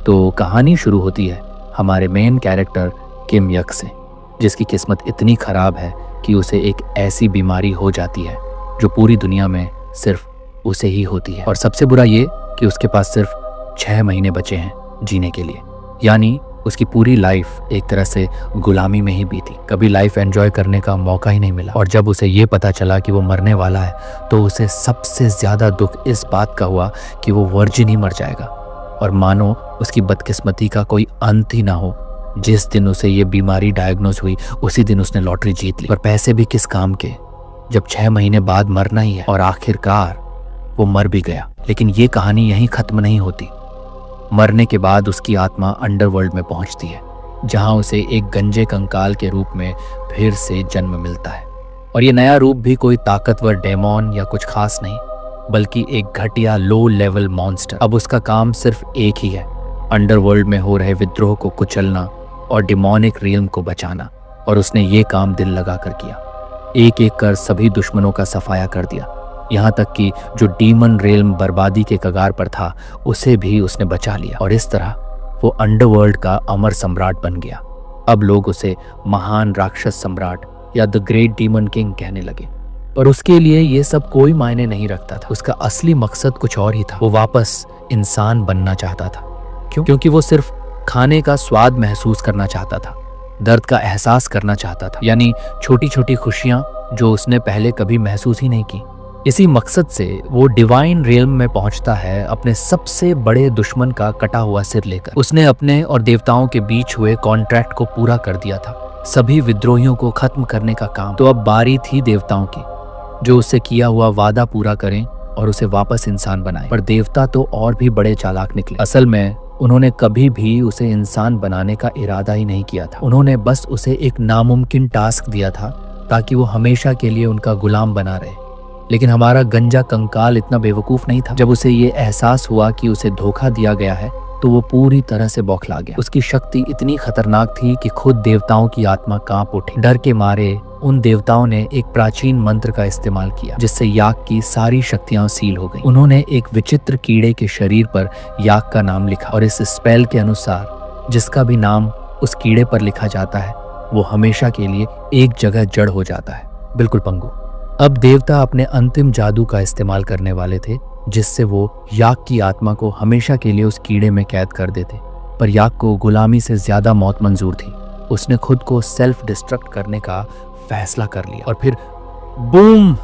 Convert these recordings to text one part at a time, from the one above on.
तो कहानी शुरू होती है हमारे मेन कैरेक्टर किम यक से, जिसकी किस्मत इतनी खराब है कि उसे एक ऐसी बीमारी हो जाती है जो पूरी दुनिया में सिर्फ उसे ही होती है। और सबसे बुरा ये कि उसके पास सिर्फ 6 महीने बचे हैं जीने के लिए, यानी उसकी पूरी लाइफ एक तरह से गुलामी में ही बीती। कभी लाइफ एंजॉय करने का मौका ही नहीं मिला। और जब उसे ये पता चला कि वो मरने वाला है तो उसे सबसे ज्यादा दुख इस बात का हुआ कि वो वर्जिन ही मर जाएगा। और मानो उसकी बदकिस्मती का कोई अंत ही ना हो, जिस दिन उसे ये बीमारी डायग्नोज हुई उसी दिन उसने लॉटरी जीत ली। पर पैसे भी किस काम के जब 6 महीने बाद मरना ही है। और आखिरकार वो मर भी गया। लेकिन ये कहानी यहीं खत्म नहीं होती। मरने के बाद उसकी आत्मा अंडरवर्ल्ड में पहुंचती है, जहां उसे एक गंजे कंकाल के रूप में फिर से जन्म मिलता है। और ये नया रूप भी कोई ताकतवर डेमोन या कुछ खास नहीं, बल्कि एक घटिया लो लेवल मॉन्स्टर। अब उसका काम सिर्फ एक ही है, अंडरवर्ल्ड में हो रहे विद्रोह को कुचलना और डिमोनिक रियल्म को बचाना। और उसने ये काम दिल लगा कर किया। एक एक कर सभी दुश्मनों का सफाया कर दिया, यहाँ तक कि जो डीमन रेल्म बर्बादी के कगार पर था उसे भी उसने बचा लिया। और इस तरह वो अंडरवर्ल्ड का अमर सम्राट बन गया। अब लोग उसे महान राक्षस सम्राट या द ग्रेट डीमन किंग कहने लगे। पर उसके लिए ये सब कोई मायने नहीं रखता था। उसका असली मकसद कुछ और ही था। वो वापस इंसान बनना चाहता था। क्योंकि वो सिर्फ खाने का स्वाद महसूस करना चाहता था, दर्द का एहसास करना चाहता था, यानी छोटी छोटी खुशियां जो उसने पहले कभी महसूस ही नहीं की। इसी मकसद से वो डिवाइन रियल्म में पहुंचता है, अपने सबसे बड़े दुश्मन का कटा हुआ सिर लेकर। उसने अपने और देवताओं के बीच हुए कॉन्ट्रैक्ट को पूरा कर दिया था, सभी विद्रोहियों को खत्म करने का काम। तो अब बारी थी देवताओं की, जो उससे किया हुआ वादा पूरा करें और उसे वापस इंसान बनाएं। पर देवता तो और भी बड़े चालाक निकले। असल में उन्होंने कभी भी उसे इंसान बनाने का इरादा ही नहीं किया था। उन्होंने बस उसे एक नामुमकिन टास्क दिया था ताकि वो हमेशा के लिए उनका गुलाम बना रहे। लेकिन हमारा गंजा कंकाल इतना बेवकूफ नहीं था। जब उसे ये एहसास हुआ कि उसे धोखा दिया गया है तो वो पूरी तरह से बौखला गया। उसकी शक्ति इतनी खतरनाक थी कि खुद देवताओं की आत्मा कांप उठी। डर के मारे उन देवताओं ने एक प्राचीन मंत्र का इस्तेमाल किया, जिससे याक की सारी शक्तियां सील हो गई। उन्होंने एक विचित्र कीड़े के शरीर पर याक का नाम लिखा और इस स्पेल के अनुसार जिसका भी नाम उस कीड़े पर लिखा जाता है वो हमेशा के लिए एक जगह जड़ हो जाता है। बिल्कुल पंगु। अब देवता अपने अंतिम जादू का इस्तेमाल करने वाले थे, जिससे वो याक की आत्मा को हमेशा के लिए उस कीड़े में कैद कर देते। पर याक को गुलामी से ज्यादा मौत मंजूर थी। उसने खुद को सेल्फ डिस्ट्रक्ट करने का फैसला कर लिया। और फिर बूम,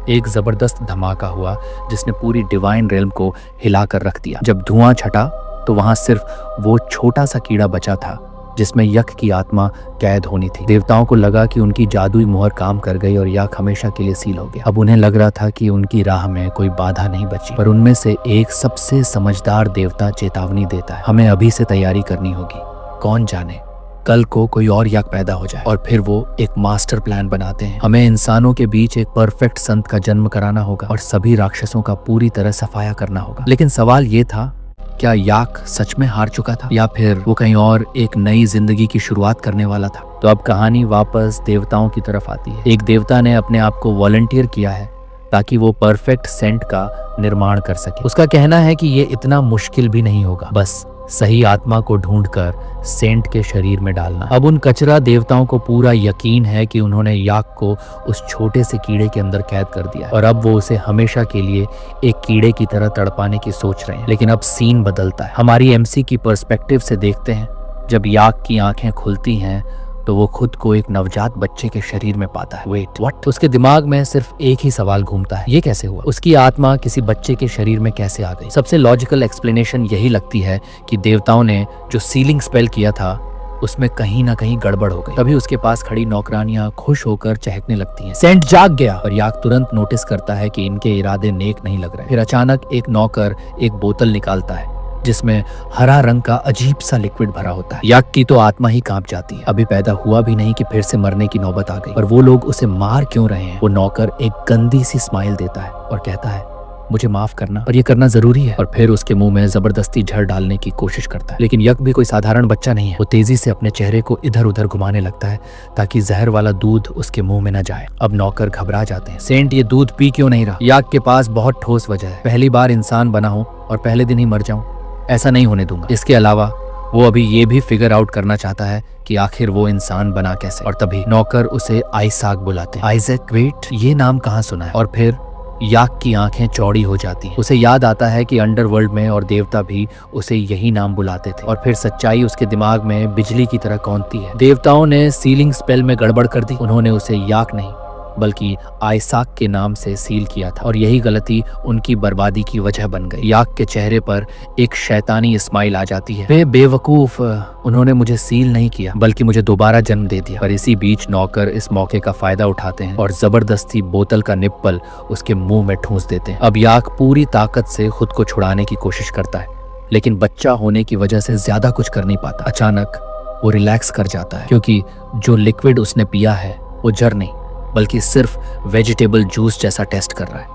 एक जबरदस्त धमाका हुआ जिसने पूरी डिवाइन रेल्म को हिलाकर रख दिया। जब धुआं छटा तो वहां सिर्फ वो छोटा सा कीड़ा बचा था जिसमें यक की आत्मा कैद होनी थी। देवताओं को लगा कि उनकी जादुई मोहर काम कर गई और यक हमेशा के लिए सील हो गया। अब उन्हें लग रहा था कि उनकी राह में कोई बाधा नहीं बची। पर उनमें से एक सबसे समझदार देवता चेतावनी देता है, हमें अभी से तैयारी करनी होगी। कौन जाने कल को कोई और यक पैदा हो जाए। और फिर वो एक मास्टर प्लान बनाते हैं। हमें इंसानों के बीच एक परफेक्ट संत का जन्म कराना होगा और सभी राक्षसों का पूरी तरह सफाया करना होगा। लेकिन सवाल ये था, क्या याक सच में हार चुका था या फिर वो कहीं और एक नई जिंदगी की शुरुआत करने वाला था? तो अब कहानी वापस देवताओं की तरफ आती है। एक देवता ने अपने आप को वॉलंटियर किया है ताकि वो परफेक्ट सेंट का निर्माण कर सके। उसका कहना है कि ये इतना मुश्किल भी नहीं होगा, बस सही आत्मा को ढूंढकर सेंट के शरीर में डालना। अब उन कचरा देवताओं को पूरा यकीन है कि उन्होंने याक को उस छोटे से कीड़े के अंदर कैद कर दिया और अब वो उसे हमेशा के लिए एक कीड़े की तरह तड़पाने की सोच रहे हैं। लेकिन अब सीन बदलता है। हमारी एमसी की पर्सपेक्टिव से देखते हैं। जब याक की आंखें खुलती हैं तो वो खुद को एक नवजात बच्चे के शरीर में पाता है। Wait what? उसके दिमाग में सिर्फ एक ही सवाल घूमता है, ये कैसे हुआ? उसकी आत्मा किसी बच्चे के शरीर में कैसे आ गई? सबसे लॉजिकल एक्सप्लेनेशन यही लगती है कि देवताओं ने जो सीलिंग स्पेल किया था उसमें कहीं ना कहीं गड़बड़ हो गई। तभी उसके पास खड़ी नौकरानियां खुश होकर चहकने लगती हैं। सेंट जाग गया और याक तुरंत नोटिस करता है कि इनके इरादे नेक नहीं लग रहे। फिर अचानक एक नौकर एक बोतल निकालता है जिसमें हरा रंग का अजीब सा लिक्विड भरा होता है। याक की तो आत्मा ही कांप जाती है। अभी पैदा हुआ भी नहीं कि फिर से मरने की नौबत आ गई। पर वो लोग उसे मार क्यों रहे हैं? वो नौकर एक गंदी सी स्माइल देता है और कहता है, मुझे माफ करना, पर ये करना जरूरी है। और फिर उसके मुंह में जबरदस्ती झड़ डालने की कोशिश करता है। लेकिन यक भी कोई साधारण बच्चा नहीं है। वो तेजी से अपने चेहरे को इधर उधर घुमाने लगता है ताकि जहर वाला दूध उसके मुंह में न जाए। अब नौकर घबरा जाते हैं। सेंट ये दूध पी क्यों नहीं रहा? यक के पास बहुत ठोस वजह है। पहली बार इंसान बना हूं और पहले दिन ही मर जाऊं, ऐसा नहीं होने दूंगा। इसके अलावा वो अभी ये भी फिगर आउट करना चाहता है कि आखिर वो इंसान बना कैसे। और तभी नौकर उसे आइसाक बुलाते हैं। आइजैक, वेट, ये नाम कहाँ सुना है? और फिर याक की आंखें चौड़ी हो जाती हैं। उसे याद आता है कि अंडरवर्ल्ड में और देवता भी उसे यही नाम बुलाते थे। और फिर सच्चाई उसके दिमाग में बिजली की तरह कौंधती है। देवताओं ने सीलिंग स्पेल में गड़बड़ कर दी। उन्होंने उसे याक नहीं बल्कि आइसाक के नाम से सील किया था, और यही गलती उनकी बर्बादी की वजह बन गई। याक के चेहरे पर एक शैतानी स्माइल आ जाती है। वे बेवकूफ, उन्होंने मुझे सील नहीं किया बल्कि मुझे दोबारा जन्म दे दिया। पर इसी बीच नौकर इस मौके का फायदा उठाते हैं और जबरदस्ती बोतल का निप्पल उसके मुंह में ठूंस देते हैं। अब याक पूरी ताकत से खुद को छुड़ाने की कोशिश करता है, लेकिन बच्चा होने की वजह से ज्यादा कुछ कर नहीं पाता। अचानक वो रिलैक्स कर जाता है, क्योंकि जो लिक्विड उसने पिया है वो जहर नहीं बल्कि सिर्फ वेजिटेबल जूस जैसा टेस्ट कर रहा है।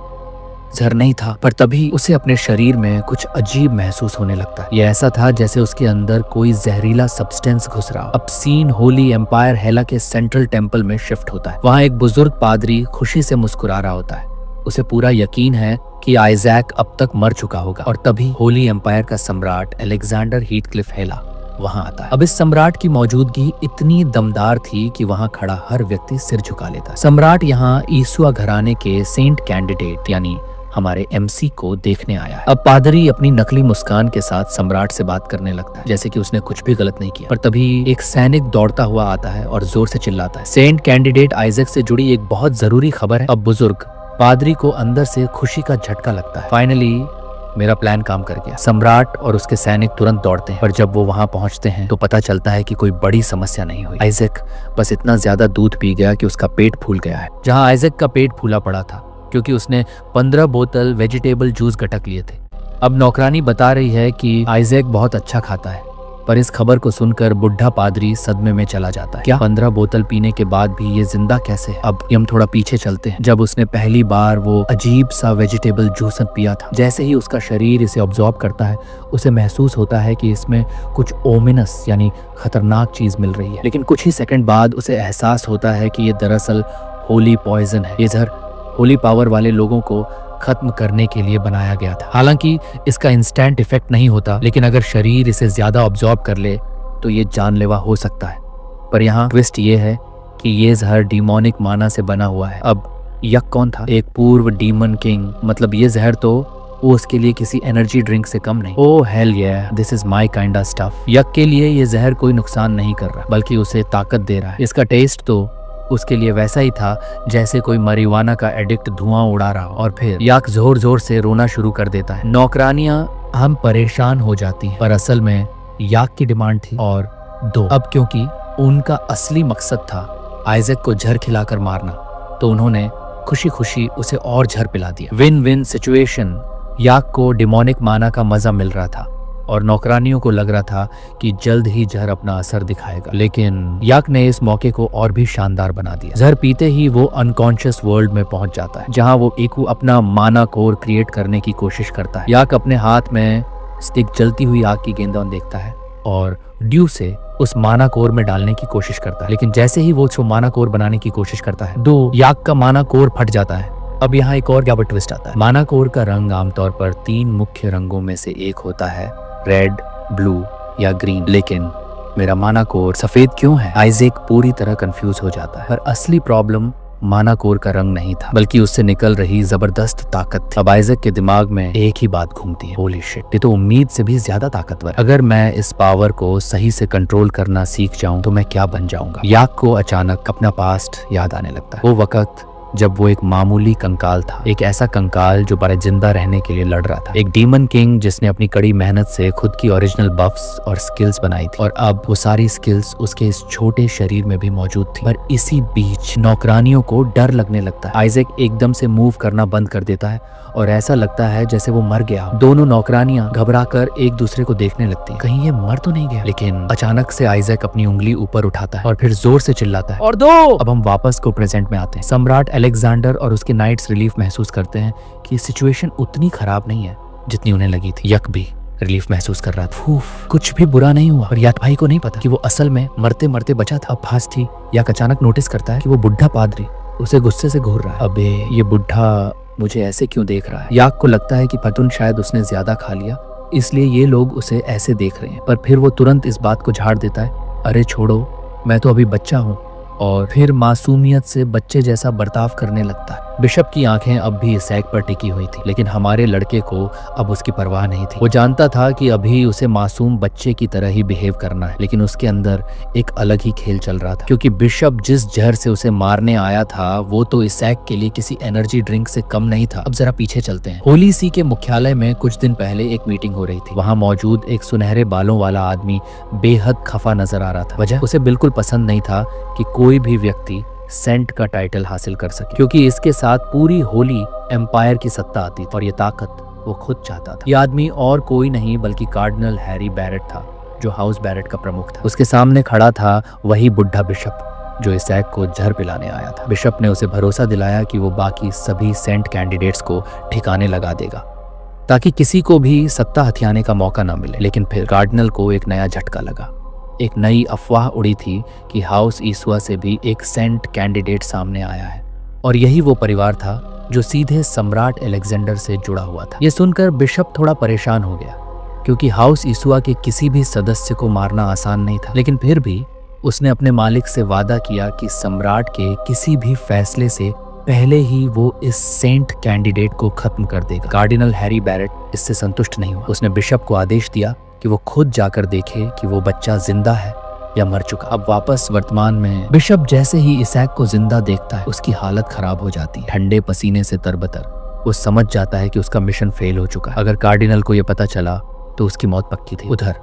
जहर नहीं था, पर तभी उसे अपने शरीर में कुछ अजीब महसूस होने लगता है। यह ऐसा था जैसे उसके अंदर कोई जहरीला सब्सटेंस घुस रहा हो। अब सीन होली एम्पायर हेला के सेंट्रल टेम्पल में शिफ्ट होता है। वहाँ एक बुजुर्ग पादरी खुशी से मुस्कुरा रहा होता है। उसे पूरा यकीन है कि आइजैक अब तक मर चुका होगा। और तभी होली एम्पायर का सम्राट अलेक्जेंडर हीथक्लिफ हेला वहां आता है। अब इस सम्राट की मौजूदगी इतनी दमदार थी कि वहां खड़ा हर व्यक्ति सिर झुका लेता। सम्राट यहाँ ईसुआ घराने के सेंट कैंडिडेट यानी हमारे एमसी को देखने आया है। अब पादरी अपनी नकली मुस्कान के साथ सम्राट से बात करने लगता है जैसे कि उसने कुछ भी गलत नहीं किया। पर तभी एक सैनिक दौड़ता हुआ आता है और जोर से चिल्लाता है, सेंट कैंडिडेट आइजैक से जुड़ी एक बहुत जरूरी खबर है। अब बुजुर्ग पादरी को अंदर से खुशी का झटका लगता है। फाइनली मेरा प्लान काम कर गया। सम्राट और उसके सैनिक तुरंत दौड़ते हैं, पर जब वो वहां पहुंचते हैं तो पता चलता है कि कोई बड़ी समस्या नहीं हुई। आइजैक बस इतना ज्यादा दूध पी गया कि उसका पेट फूल गया है। जहां आइजैक का पेट फूला पड़ा था क्योंकि उसने 15 बोतल वेजिटेबल जूस गटक लिए थे। अब नौकरानी बता रही है कि आइजैक बहुत अच्छा खाता है, पर इस खबर को सुनकर बुढ़ा पादरी सदमे में चला जाता है। क्या 15 बोतल पीने के बाद भी ये जिंदा कैसे है? अब हम थोड़ा पीछे चलते हैं। जब उसने पहली बार वो अजीब सा वेजिटेबल जूस पिया था, जैसे ही उसका शरीर इसे ऑब्जॉर्ब करता है उसे महसूस होता है कि इसमें कुछ ओमिनस यानी खतरनाक चीज मिल रही है। लेकिन कुछ ही सेकंड बाद उसे एहसास होता है कि ये दरअसल होली पॉइजन है। ये जहर होली पावर वाले लोगों को खत्म करने के लिए बनाया गया था। हालांकि इसका इंस्टेंट इफेक्ट नहीं होता, लेकिन अगर शरीर इसे ज्यादा ऑब्जॉर्ब कर ले तो ये जानलेवा हो सकता है। पर यहाँ ट्विस्ट ये है कि ये जहर डीमोनिक माना से बना हुआ है। अब यक कौन था? एक पूर्व डीमन किंग, मतलब ये जहर तो वो उसके लिए किसी एनर्जी ड्रिंक से कम नहीं। Oh hell yeah, this is my kind of stuff. Yuck के लिए ये जहर कोई नुकसान नहीं कर रहा बल्कि उसे ताकत दे रहा है। इसका टेस्ट तो उसके लिए वैसा ही था जैसे कोई मरीवाना का एडिक्ट धुआं उड़ा रहा हो। और फिर याक जोर जोर से रोना शुरू कर देता है। नौकरानियां हम परेशान हो जाती हैं, पर असल में याक की डिमांड थी और 2। अब क्योंकि उनका असली मकसद था आइजैक को जहर खिलाकर मारना, तो उन्होंने खुशी खुशी उसे और जहर पिला दिया। Win win situation. याक को डिमोनिक माना का मजा मिल रहा था और नौकरानियों को लग रहा था कि जल्द ही जहर अपना असर दिखाएगा। लेकिन याक ने इस मौके को और भी शानदार बना दिया। जहर पीते ही वो अनकॉन्शियस वर्ल्ड में पहुंच जाता है, जहां वो एकू अपना माना कोर क्रिएट करने की कोशिश करता है। याक अपने हाथ में स्टिक जलती हुई आग की गेंदा देखता है और ड्यू से उस माना कोर में डालने की कोशिश करता है। लेकिन जैसे ही वो माना कोर बनाने की कोशिश करता है, याक का माना कोर फट जाता है। अब यहाँ एक और गड़बड़ ट्विस्ट आता है। माना कोर का रंग आमतौर पर 3 मुख्य रंगों में से एक होता है, रेड, ब्लू या ग्रीन। लेकिन मेरा माना कोर सफेद क्यों है? आइजैक पूरी तरह कंफ्यूज हो जाता है। पर असली प्रॉब्लम माना कोर का रंग नहीं था, बल्कि उससे निकल रही जबरदस्त ताकत थी। अब आइजैक के दिमाग में एक ही बात घूमती है, होली शिट, ये तो उम्मीद से भी ज्यादा ताकतवर। अगर मैं इस पावर को सही से कंट्रोल करना सीख जाऊं तो मैं क्या बन जाऊंगा? याक को अचानक अपना पास्ट याद आने लगता है। वो वक्त जब वो एक मामूली कंकाल था, एक ऐसा कंकाल जो बड़े जिंदा रहने के लिए लड़ रहा था, एक डीमन किंग जिसने अपनी कड़ी मेहनत से खुद की ओरिजिनल बफ्स और स्किल्स बनाई थी, और अब वो सारी स्किल्स उसके इस छोटे शरीर में भी मौजूद थी। पर इसी बीच नौकरानियों को डर लगने लगता है। आइजैक एकदम से मूव करना बंद कर देता है और ऐसा लगता है जैसे वो मर गया। दोनों नौकरानियां घबराकर एक दूसरे को देखने लगती, कहीं ये मर तो नहीं गया। लेकिन अचानक से आइजैक अपनी उंगली ऊपर उठाता है और फिर जोर से चिल्लाता है, और 2। अब हम वापस को प्रेजेंट में आते हैं। सम्राट अलेक्जेंडर और उसके नाइट्स रिलीफ महसूस करते हैं कि सिचुएशन उतनी खराब नहीं है जितनी उन्हें लगी थी। यक भी रिलीफ महसूस कर रहा था। कुछ भी बुरा नहीं हुआ। और याक भाई को नहीं पता कि वो असल में मरते मरते बचा था। अब फास्ट ही याक अचानक नोटिस करता है कि वो बुढ़ा पादरी उसे गुस्से से घूर रहा है। अबे ये बुढ़ा मुझे ऐसे क्यों देख रहा है? याक को लगता है कि पतुन शायद उसने ज्यादा खा लिया इसलिए ये लोग उसे ऐसे देख रहे हैं। पर फिर वो तुरंत इस बात को झाड़ देता है, अरे छोड़ो, मैं तो अभी बच्चा हूँ, और फिर मासूमियत से बच्चे जैसा बर्ताव करने लगता है। बिशप की आंखें अब भी इसैक पर टिकी हुई थी, लेकिन हमारे लड़के को अब उसकी परवाह नहीं थी। वो जानता था कि अभी उसे मासूम बच्चे की तरह ही बिहेव करना है, लेकिन उसके अंदर एक अलग ही खेल चल रहा था, क्योंकि बिशप जिस जहर से उसे मारने आया था वो तो इसैक के लिए किसी एनर्जी ड्रिंक से कम नहीं था। अब जरा पीछे चलते हैं। होली सी के मुख्यालय में कुछ दिन पहले एक मीटिंग हो रही थी। वहां मौजूद एक सुनहरे बालों वाला आदमी बेहद खफा नजर आ रहा था। वजह, उसे बिल्कुल पसंद नहीं था कि कोई भी व्यक्ति सेंट का टाइटल हासिल कर सके, क्योंकि इसके साथ पूरी होली एम्पायर की सत्ता आती थी और ये ताकत वो खुद चाहता था। ये आदमी और कोई नहीं बल्कि कार्डिनल हैरी बैरेट था, जो हाउस बैरेट का प्रमुख था। उसके सामने खड़ा था वही बुढ़ा बिशप जो इसैक को जहर पिलाने आया था। बिशप ने उसे भरोसा दिलाया कि वो बाकी सभी सेंट कैंडिडेट्स को ठिकाने लगा देगा, ताकि किसी को भी सत्ता हथियाने का मौका न मिले। लेकिन फिर कार्डिनल को एक नया झटका लगा। एक नई अफवाह उड़ी थी कि हाउस ईसुआ से भी एक सेंट कैंडिडेट सामने आया है, और यही वो परिवार था जो सीधे सम्राट अलेक्जेंडर से जुड़ा हुआ था। ये सुनकर बिशप थोड़ा परेशान हो गया, क्योंकि हाउस ईसुआ के किसी भी सदस्य को मारना आसान नहीं था। लेकिन फिर भी उसने अपने मालिक से वादा किया कि सम्राट के किसी भी फैसले से पहले ही वो इस सेंट कैंडिडेट को खत्म कर देगा। कार्डिनल हैरी बैरेट इससे संतुष्ट नहीं हुआ। उसने बिशप को आदेश दिया कि वो खुद जाकर देखे कि वो बच्चा जिंदा है या मर चुका। अब वापस वर्तमान में बिशप जैसे ही इसैक को जिंदा देखता है, उसकी हालत खराब हो जाती है। ठंडे पसीने से तरबतर वो समझ जाता है कि उसका मिशन फेल हो चुका है। अगर कार्डिनल को यह पता चला तो उसकी मौत पक्की थी। उधर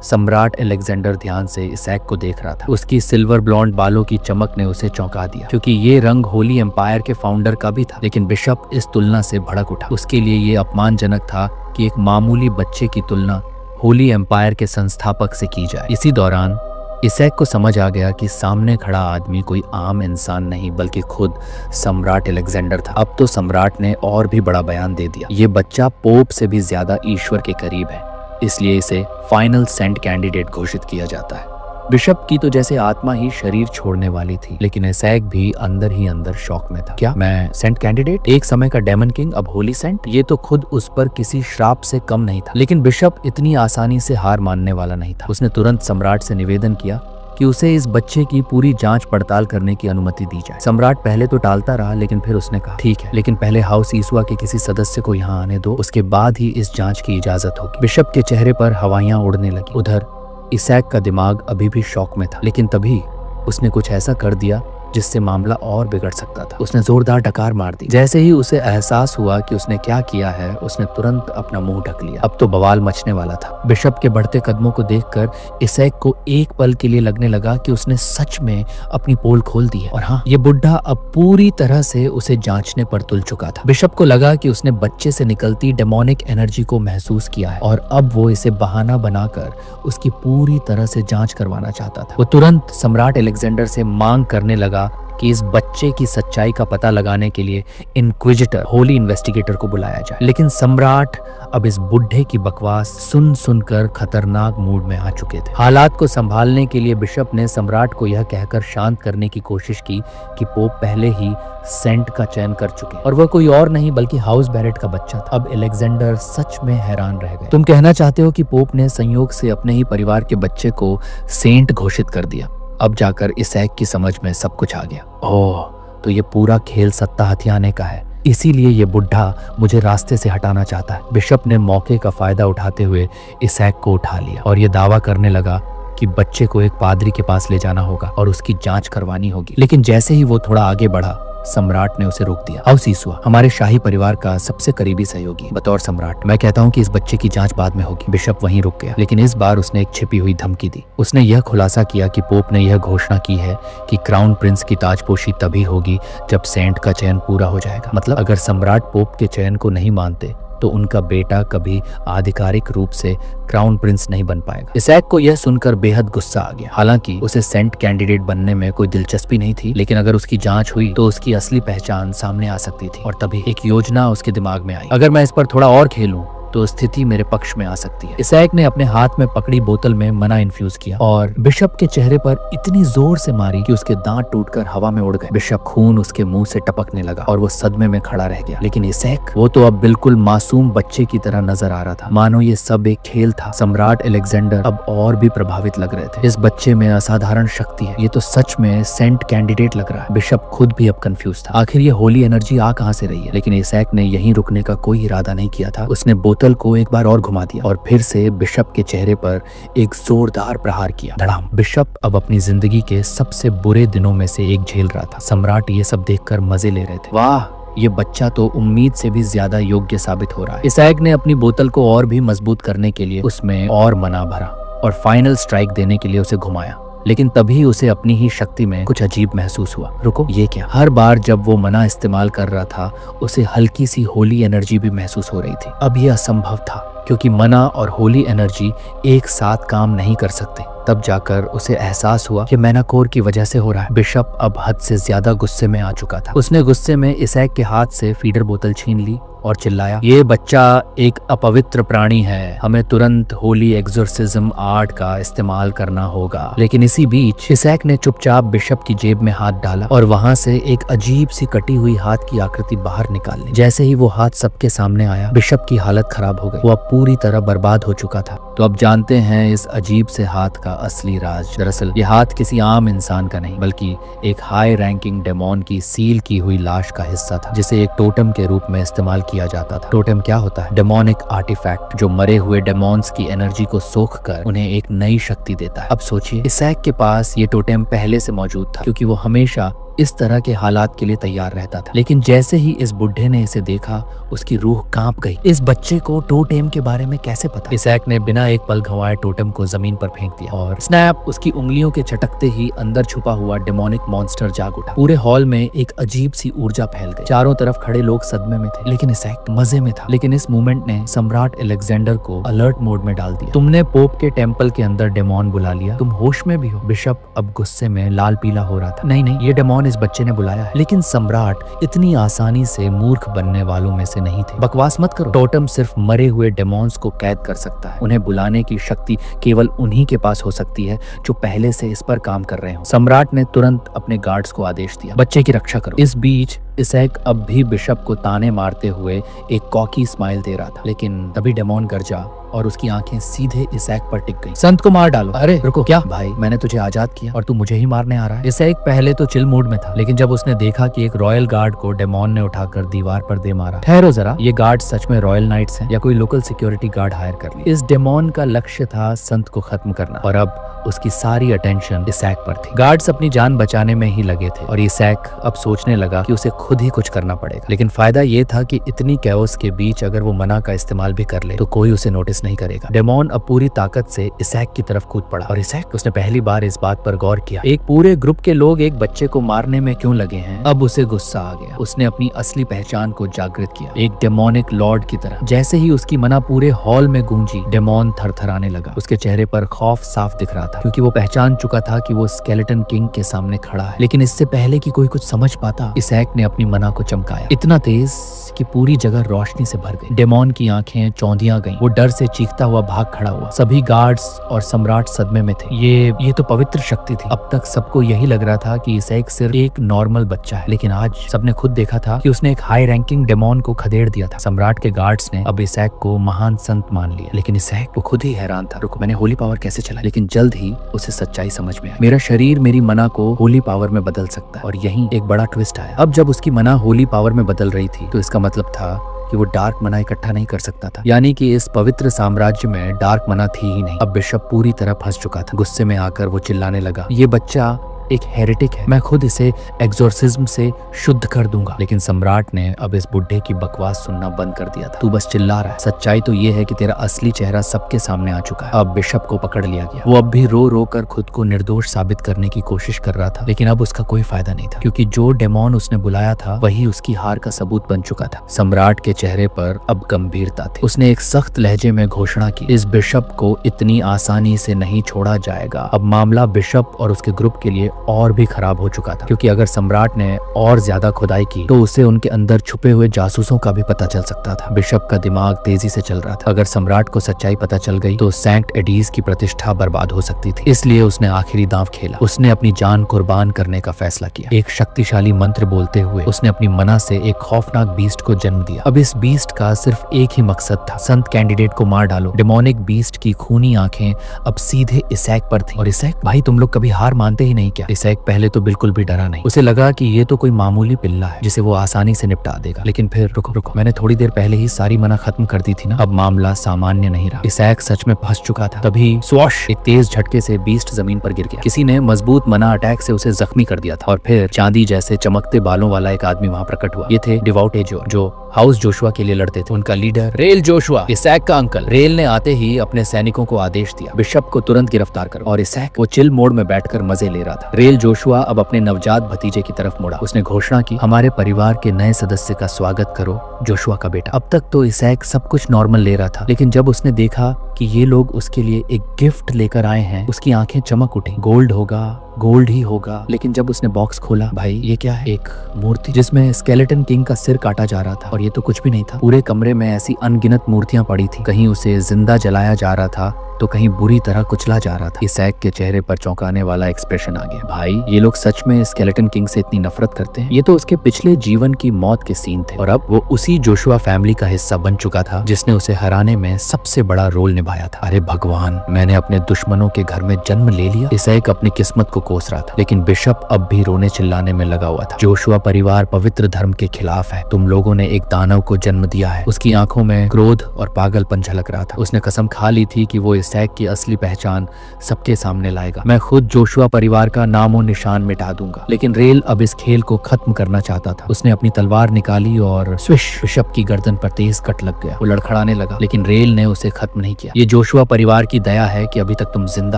सम्राट अलेक्जेंडर ध्यान से इसैक को देख रहा था। उसकी सिल्वर ब्लॉन्ड बालों की चमक ने उसे चौंका दिया, क्योंकि ये रंग होली एम्पायर के फाउंडर का भी था। लेकिन बिशप इस तुलना से भड़क उठा। उसके लिए ये अपमानजनक था कि एक मामूली बच्चे की तुलना होली एम्पायर के संस्थापक से की जाए। इसी दौरान इसैक को समझ आ गया कि सामने खड़ा आदमी कोई आम इंसान नहीं बल्कि खुद सम्राट अलेक्जेंडर था। अब तो सम्राट ने और भी बड़ा बयान दे दिया, ये बच्चा पोप से भी ज्यादा ईश्वर के करीब है, इसलिए इसे फाइनल सेंट कैंडिडेट घोषित किया जाता है। बिशप की तो जैसे आत्मा ही शरीर छोड़ने वाली थी, लेकिन इसैक भी अंदर ही अंदर शॉक में था। क्या मैं सेंट कैंडिडेट, एक समय का डेमन किंग, अब होली सेंट? ये तो खुद उस पर किसी श्राप से कम नहीं था। लेकिन बिशप इतनी आसानी से हार मानने वाला नहीं था। उसने तुरंत सम्राट से निवेदन किया कि उसे इस बच्चे की पूरी जांच पड़ताल करने की अनुमति दी जाए। सम्राट पहले तो टालता रहा, लेकिन फिर उसने कहा, ठीक है, लेकिन पहले हाउस ईसुआ के किसी सदस्य को यहाँ आने दो, उसके बाद ही इस जांच की इजाजत होगी। बिशप के चेहरे पर हवाइयां उड़ने लगी। उधर इसैक का दिमाग अभी भी शॉक में था, लेकिन तभी उसने कुछ ऐसा कर दिया जिससे मामला और बिगड़ सकता था। उसने जोरदार डकार मार दी। जैसे ही उसे एहसास हुआ कि उसने क्या किया है, उसने तुरंत अपना मुंह ढक लिया। अब तो बवाल मचने वाला था। बिशप के बढ़ते कदमों को देखकर इसैक को एक पल के लिए लगने लगा कि उसने सच में अपनी पोल खोल दी है। और हाँ, ये बुढ़ा अब पूरी तरह से उसे जांचने पर तुल चुका था। बिशप को लगा कि उसने बच्चे से निकलती डेमोनिक एनर्जी को महसूस किया है, और अब वो इसे बहाना बनाकर उसकी पूरी तरह से जांच करवाना चाहता था। वो तुरंत सम्राट अलेक्जेंडर से मांग करने लगा कि इस बच्चे की सच्चाई का पता लगाने के लिए इनक्विजिटर, होली इन्वेस्टिगेटर को बुलाया जाए। लेकिन सम्राट अब इस बुढ़े की बकवास सुन सुनकर खतरनाक मूड में आ चुके थे। हालात को संभालने के लिए बिशप ने सम्राट को यह कहकर शांत करने की कोशिश की कि पोप पहले ही सेंट का चयन कर चुके और वह कोई और नहीं बल्कि हाउस बैरेट का बच्चा था। अब अलेक्जेंडर सच में हैरान रह गए। तुम कहना चाहते हो कि पोप ने संयोग से अपने ही परिवार के बच्चे को सेंट घोषित कर दिया? अब जाकर इसैक की समझ में सब कुछ आ गया। ओह, तो ये पूरा खेल सत्ता हथियाने का है, इसीलिए ये बुढ़ा मुझे रास्ते से हटाना चाहता है। बिशप ने मौके का फायदा उठाते हुए इसैक को उठा लिया और ये दावा करने लगा कि बच्चे को एक पादरी के पास ले जाना होगा और उसकी जांच करवानी होगी। लेकिन जैसे ही वो थोड़ा आगे बढ़ा, सम्राट ने उसे रोक दिया। हाउस ईसुआ हमारे शाही परिवार का सबसे करीबी सहयोगी, बतौर सम्राट मैं कहता हूँ कि इस बच्चे की जांच बाद में होगी। बिशप वहीं रुक गया, लेकिन इस बार उसने एक छिपी हुई धमकी दी। उसने यह खुलासा किया कि पोप ने यह घोषणा की है कि क्राउन प्रिंस की ताजपोशी तभी होगी जब सेंट का चयन पूरा हो जाएगा। मतलब अगर सम्राट पोप के चयन को नहीं मानते तो उनका बेटा कभी आधिकारिक रूप से क्राउन प्रिंस नहीं बन पाएगा। इसैक को यह सुनकर बेहद गुस्सा आ गया। हालांकि उसे सेंट कैंडिडेट बनने में कोई दिलचस्पी नहीं थी, लेकिन अगर उसकी जांच हुई तो उसकी असली पहचान सामने आ सकती थी। और तभी एक योजना उसके दिमाग में आई। अगर मैं इस पर थोड़ा और खेलूं तो स्थिति मेरे पक्ष में आ सकती है। इसैक ने अपने हाथ में पकड़ी बोतल में मना इन्फ्यूज किया और बिशप के चेहरे पर इतनी जोर से मारी कि उसके दांत टूटकर हवा में उड़ गए। बिशप खून उसके मुंह से टपकने लगा और वो सदमे में खड़ा रह गया। लेकिन इसैक, वो तो अब बिल्कुल मासूम बच्चे की तरह नजर आ रहा था, मानो ये सब एक खेल था। सम्राट अलेक्जेंडर अब और भी प्रभावित लग रहे थे। इस बच्चे में असाधारण शक्ति है, ये तो सच में सेंट कैंडिडेट लग रहा है। बिशप खुद भी अब कंफ्यूज था, आखिर ये होली एनर्जी आ कहां से रही है। लेकिन इसैक ने यहीं रुकने का कोई इरादा नहीं किया था। उसने बोतल को एक बार और घुमा दिया और फिर से बिशप के चेहरे पर एक जोरदार प्रहार किया। धड़ाम। बिशप अब अपनी जिंदगी के सबसे बुरे दिनों में से एक झेल रहा था। सम्राट ये सब देखकर मजे ले रहे थे। वाह, ये बच्चा तो उम्मीद से भी ज्यादा योग्य साबित हो रहा है। इसैक ने अपनी बोतल को और भी मजबूत करने के लिए उसमें और मना भरा और फाइनल स्ट्राइक देने के लिए उसे घुमाया। लेकिन तभी उसे अपनी ही शक्ति में कुछ अजीब महसूस हुआ। रुको, ये क्या? हर बार जब वो मना इस्तेमाल कर रहा था उसे हल्की सी होली एनर्जी भी महसूस हो रही थी। अब ये असंभव था, क्योंकि मना और होली एनर्जी एक साथ काम नहीं कर सकते। तब जाकर उसे एहसास हुआ कि मैनाकोर की वजह से हो रहा है। बिशप अब हद से ज्यादा गुस्से में आ चुका था। उसने गुस्से में इसैक के हाथ से फीडर बोतल छीन ली और चिल्लाया, ये बच्चा एक अपवित्र प्राणी है, हमें तुरंत होली एक्सोर्सिज्म आर्ट का इस्तेमाल करना होगा। लेकिन इसी बीच इसैक ने चुपचाप बिशप की जेब में हाथ डाला और वहां से एक अजीब सी कटी हुई हाथ की आकृति बाहर निकाल ली। जैसे ही वो हाथ सबके सामने आया, बिशप की हालत खराब हो गई। वो अब पूरी तरह बर्बाद हो चुका था। तो अब जानते हैं इस अजीब से हाथ का असली राज। दरअसल ये हाथ किसी आम इंसान का नहीं, बल्कि एक हाई रैंकिंग डेमोन की सील की हुई लाश का हिस्सा था, जिसे एक टोटम के रूप में इस्तेमाल किया जाता था। टोटम क्या होता है? डेमोनिक आर्टिफैक्ट, जो मरे हुए डेमोन्स की एनर्जी को सोख कर उन्हें एक नई शक्ति देता है। अब सोचिए, इसैक के पास ये टोटम पहले से मौजूद था, क्योंकि वो हमेशा इस तरह के हालात के लिए तैयार रहता था। लेकिन जैसे ही इस बुढ़े ने इसे देखा, उसकी रूह कांप गई। इस बच्चे को टोटेम के बारे में कैसे पता? इसैक ने बिना एक पल गंवाए टोटेम को जमीन पर फेंक दिया और स्नैप, उसकी उंगलियों के चटकते ही अंदर छुपा हुआ डेमोनिक मॉन्स्टर जाग उठा। पूरे हॉल में एक अजीब सी ऊर्जा फैल गई। चारों तरफ खड़े लोग सदमे में थे, लेकिन इसैक मजे में था। लेकिन इस मूवमेंट ने सम्राट अलेक्जेंडर को अलर्ट मोड में डाल दिया। तुमने पोप के टेम्पल के अंदर डेमोन बुला लिया, तुम होश में भी हो? बिशप अब गुस्से में लाल पीला हो रहा था। नहीं, ये डेमोन इस बच्चे ने बुलाया है। लेकिन सम्राट इतनी आसानी से मूर्ख बनने वालों में से नहीं थे। बकवास मत करो, टोटम सिर्फ मरे हुए डेमोन्स को कैद कर सकता है। उन्हें बुलाने की शक्ति केवल उन्हीं के पास हो सकती है जो पहले से इस पर काम कर रहे हो। सम्राट ने तुरंत अपने गार्ड्स को आदेश दिया, बच्चे की रक्षा करो। इस बीच इसैक अब भी बिशप को ताने मारते हुए एक कॉकी स्माइल दे रहा था। लेकिन तभी डेमोन गरजा और उसकी आंखें सीधे इसैक पर टिक गई। संत को मार डालो। अरे रुको, क्या भाई, मैंने तुझे आजाद किया और तू मुझे ही मारने आ रहा है? इसैक पहले तो चिल मूड में था, लेकिन जब उसने देखा कि एक रॉयल गार्ड को डेमोन ने उठाकर दीवार पर दे मारा। ठहरो जरा, ये गार्ड सच में रॉयल नाइट्स हैं या कोई लोकल सिक्योरिटी गार्ड हायर कर लिया? इस डेमोन का लक्ष्य था संत को खत्म करना और अब उसकी सारी अटेंशन इसैक पर थी। गार्ड्स अपनी जान बचाने में ही लगे थे और इसैक अब सोचने लगा कि उसे खुद ही कुछ करना पड़ेगा। लेकिन फायदा ये था कि इतनी कैओस के बीच अगर वो मना का इस्तेमाल भी कर ले तो कोई उसे नोटिस नहीं करेगा। डेमोन अब पूरी ताकत से इसैक की तरफ कूद पड़ा और इसैक, उसने पहली बार इस बात पर गौर किया, एक पूरे ग्रुप के लोग एक बच्चे को मारने में क्यों लगे हैं। अब उसे गुस्सा आ गया। उसने अपनी असली पहचान को जागृत किया, एक डेमोनिक लॉर्ड की तरह। जैसे ही उसकी मना पूरे हॉल में गूंजी, डेमोन थरथराने लगा। उसके चेहरे पर खौफ साफ दिख रहा था, क्योंकि वो पहचान चुका था कि वो स्केलेटन किंग के सामने खड़ा है। लेकिन इससे पहले कि कोई कुछ समझ पाता, इसैक ने अपनी मना को चमकाया, इतना तेज कि पूरी जगह रोशनी से भर गई। डेमोन की आंखें चौंधियां गईं। वो डर से चीखता हुआ भाग खड़ा हुआ। सभी गार्ड्स और सम्राट सदमे में थे। ये तो पवित्र शक्ति थी। अब तक सबको यही लग रहा था कि इसैक सिर्फ एक नॉर्मल बच्चा है, लेकिन आज सबने खुद देखा था कि उसने एक हाई रैंकिंग डेमोन को खदेड़ दिया था। सम्राट के गार्ड्स ने अब इसैक को महान संत मान लिया, लेकिन इसैक, वो खुद ही हैरान था। रुको, मैंने होली पावर कैसे चला? लेकिन जल्द ही उसे सच्चाई समझ में आई। मेरा शरीर मेरी मना को होली पावर में बदल सकता है। और यहीं एक बड़ा ट्विस्ट आया। अब जब उसकी मना होली पावर में बदल रही थी तो इसका मतलब था कि वो डार्क मना इकट्ठा नहीं कर सकता था, यानी कि इस पवित्र साम्राज्य में डार्क मना थी ही नहीं। अब बिशप पूरी तरह फंस चुका था। गुस्से में आकर वो चिल्लाने लगा, ये बच्चा एक हेरेटिक है, मैं खुद इसे एक्सोर्सिज्म से शुद्ध कर दूंगा। लेकिन सम्राट ने अब इस बुढ़े की बकवास सुनना बंद कर दिया था। तू बस चिल्ला रहा है, सच्चाई तो ये है कि तेरा असली चेहरा सबके सामने आ चुका है। अब बिशप को पकड़ लिया गया। वो अब भी रो रो कर खुद को निर्दोष साबित करने की कोशिश कर रहा था, लेकिन अब उसका कोई फायदा नहीं था, क्योंकि जो डेमोन उसने बुलाया था वही उसकी हार का सबूत बन चुका था। सम्राट के चेहरे पर अब गंभीरता थी। उसने एक सख्त लहजे में घोषणा की, इस बिशप को इतनी आसानी से नहीं छोड़ा जाएगा। अब मामला बिशप और उसके ग्रुप के लिए और भी खराब हो चुका था, क्योंकि अगर सम्राट ने और ज्यादा खुदाई की तो उसे उनके अंदर छुपे हुए जासूसों का भी पता चल सकता था। बिशप का दिमाग तेजी से चल रहा था। अगर सम्राट को सच्चाई पता चल गई तो सेंट एडीज की प्रतिष्ठा बर्बाद हो सकती थी। इसलिए उसने आखिरी दांव खेला। उसने अपनी जान कुर्बान करने का फैसला किया। एक शक्तिशाली मंत्र बोलते हुए उसने अपनी मना से एक खौफनाक बीस्ट को जन्म दिया। अब इस बीस्ट का सिर्फ एक ही मकसद था, संत कैंडिडेट को मार डालो। डेमोनिक बीस्ट की खूनी आंखें अब सीधे इसैक पर थीं। और इसैक, भाई तुम लोग कभी हार मानते ही नहीं क्या? इसैक पहले तो बिल्कुल भी डरा नहीं। उसे लगा कि ये तो कोई मामूली पिल्ला है जिसे वो आसानी से निपटा देगा। लेकिन फिर रुको, मैंने थोड़ी देर पहले ही सारी मना खत्म कर दी थी ना। अब मामला सामान्य नहीं रहा। इसैक सच में फंस चुका था। तभी स्वॉश, एक तेज झटके से बीस्ट जमीन पर गिर गया। किसी ने मजबूत मना अटैक से उसे जख्मी कर दिया था। और फिर चांदी जैसे चमकते बालों वाला एक आदमी वहां प्रकट हुआ। ये थे डिवोट एजोर, जो हाउस जोशुआ के लिए लड़ते थे। उनका लीडर रेल जोशुआ, इसैक का अंकल। रेल ने आते ही अपने सैनिकों को आदेश दिया, बिशप को तुरंत गिरफ्तार करो। और इसैक वो चिल मोड में बैठकर मजे ले रहा था। रेल जोशुआ अब अपने नवजात भतीजे की तरफ मुड़ा। उसने घोषणा की, हमारे परिवार के नए सदस्य का स्वागत करो, जोशुआ का बेटा। अब तक तो इसैक सब कुछ नॉर्मल ले रहा था, लेकिन जब उसने देखा कि ये लोग उसके लिए एक गिफ्ट लेकर आए हैं, उसकी आंखें चमक उठी। गोल्ड होगा, गोल्ड ही होगा। लेकिन जब उसने बॉक्स खोला, भाई ये क्या है? एक मूर्ति जिसमें स्केलेटन किंग का सिर काटा जा रहा था। और ये तो कुछ भी नहीं था। पूरे कमरे में ऐसी अनगिनत मूर्तियां पड़ी थी। कहीं उसे जिंदा जलाया जा रहा था तो कहीं बुरी तरह कुचला जा रहा था। इसैक के चेहरे पर चौंकाने वाला एक्सप्रेशन आ गया। भाई ये लोग सच में स्केलेटन किंग से इतनी नफरत करते हैं? ये तो उसके पिछले जीवन की मौत के सीन थे। और अब वो उसी जोशुआ फैमिली का हिस्सा बन चुका था जिसने उसे हराने में सबसे बड़ा रोल निभाया था। अरे भगवान, मैंने अपने दुश्मनों के घर में जन्म ले लिया। इसैक अपनी किस्मत को कोस रहा था, लेकिन बिशप अब भी रोने चिल्लाने में लगा हुआ था। जोशुआ परिवार पवित्र धर्म के खिलाफ है। तुम लोगों ने एक दानव को जन्म दिया है। उसकी आंखों में क्रोध और पागलपन झलक रहा था। उसने कसम खा ली थी कि वो इसैक की असली पहचान सबके सामने लाएगा। मैं खुद जोशुआ परिवार का नामो निशान मिटा दूंगा। लेकिन रेल अब इस खेल को खत्म करना चाहता था। उसने अपनी तलवार निकाली और स्विश, बिशप की गर्दन पर तेज कट लग गया। वो लड़खड़ाने लगा, लेकिन रेल ने उसे खत्म नहीं किया। ये जोशुआ परिवार की दया है कि अभी तक तुम जिंदा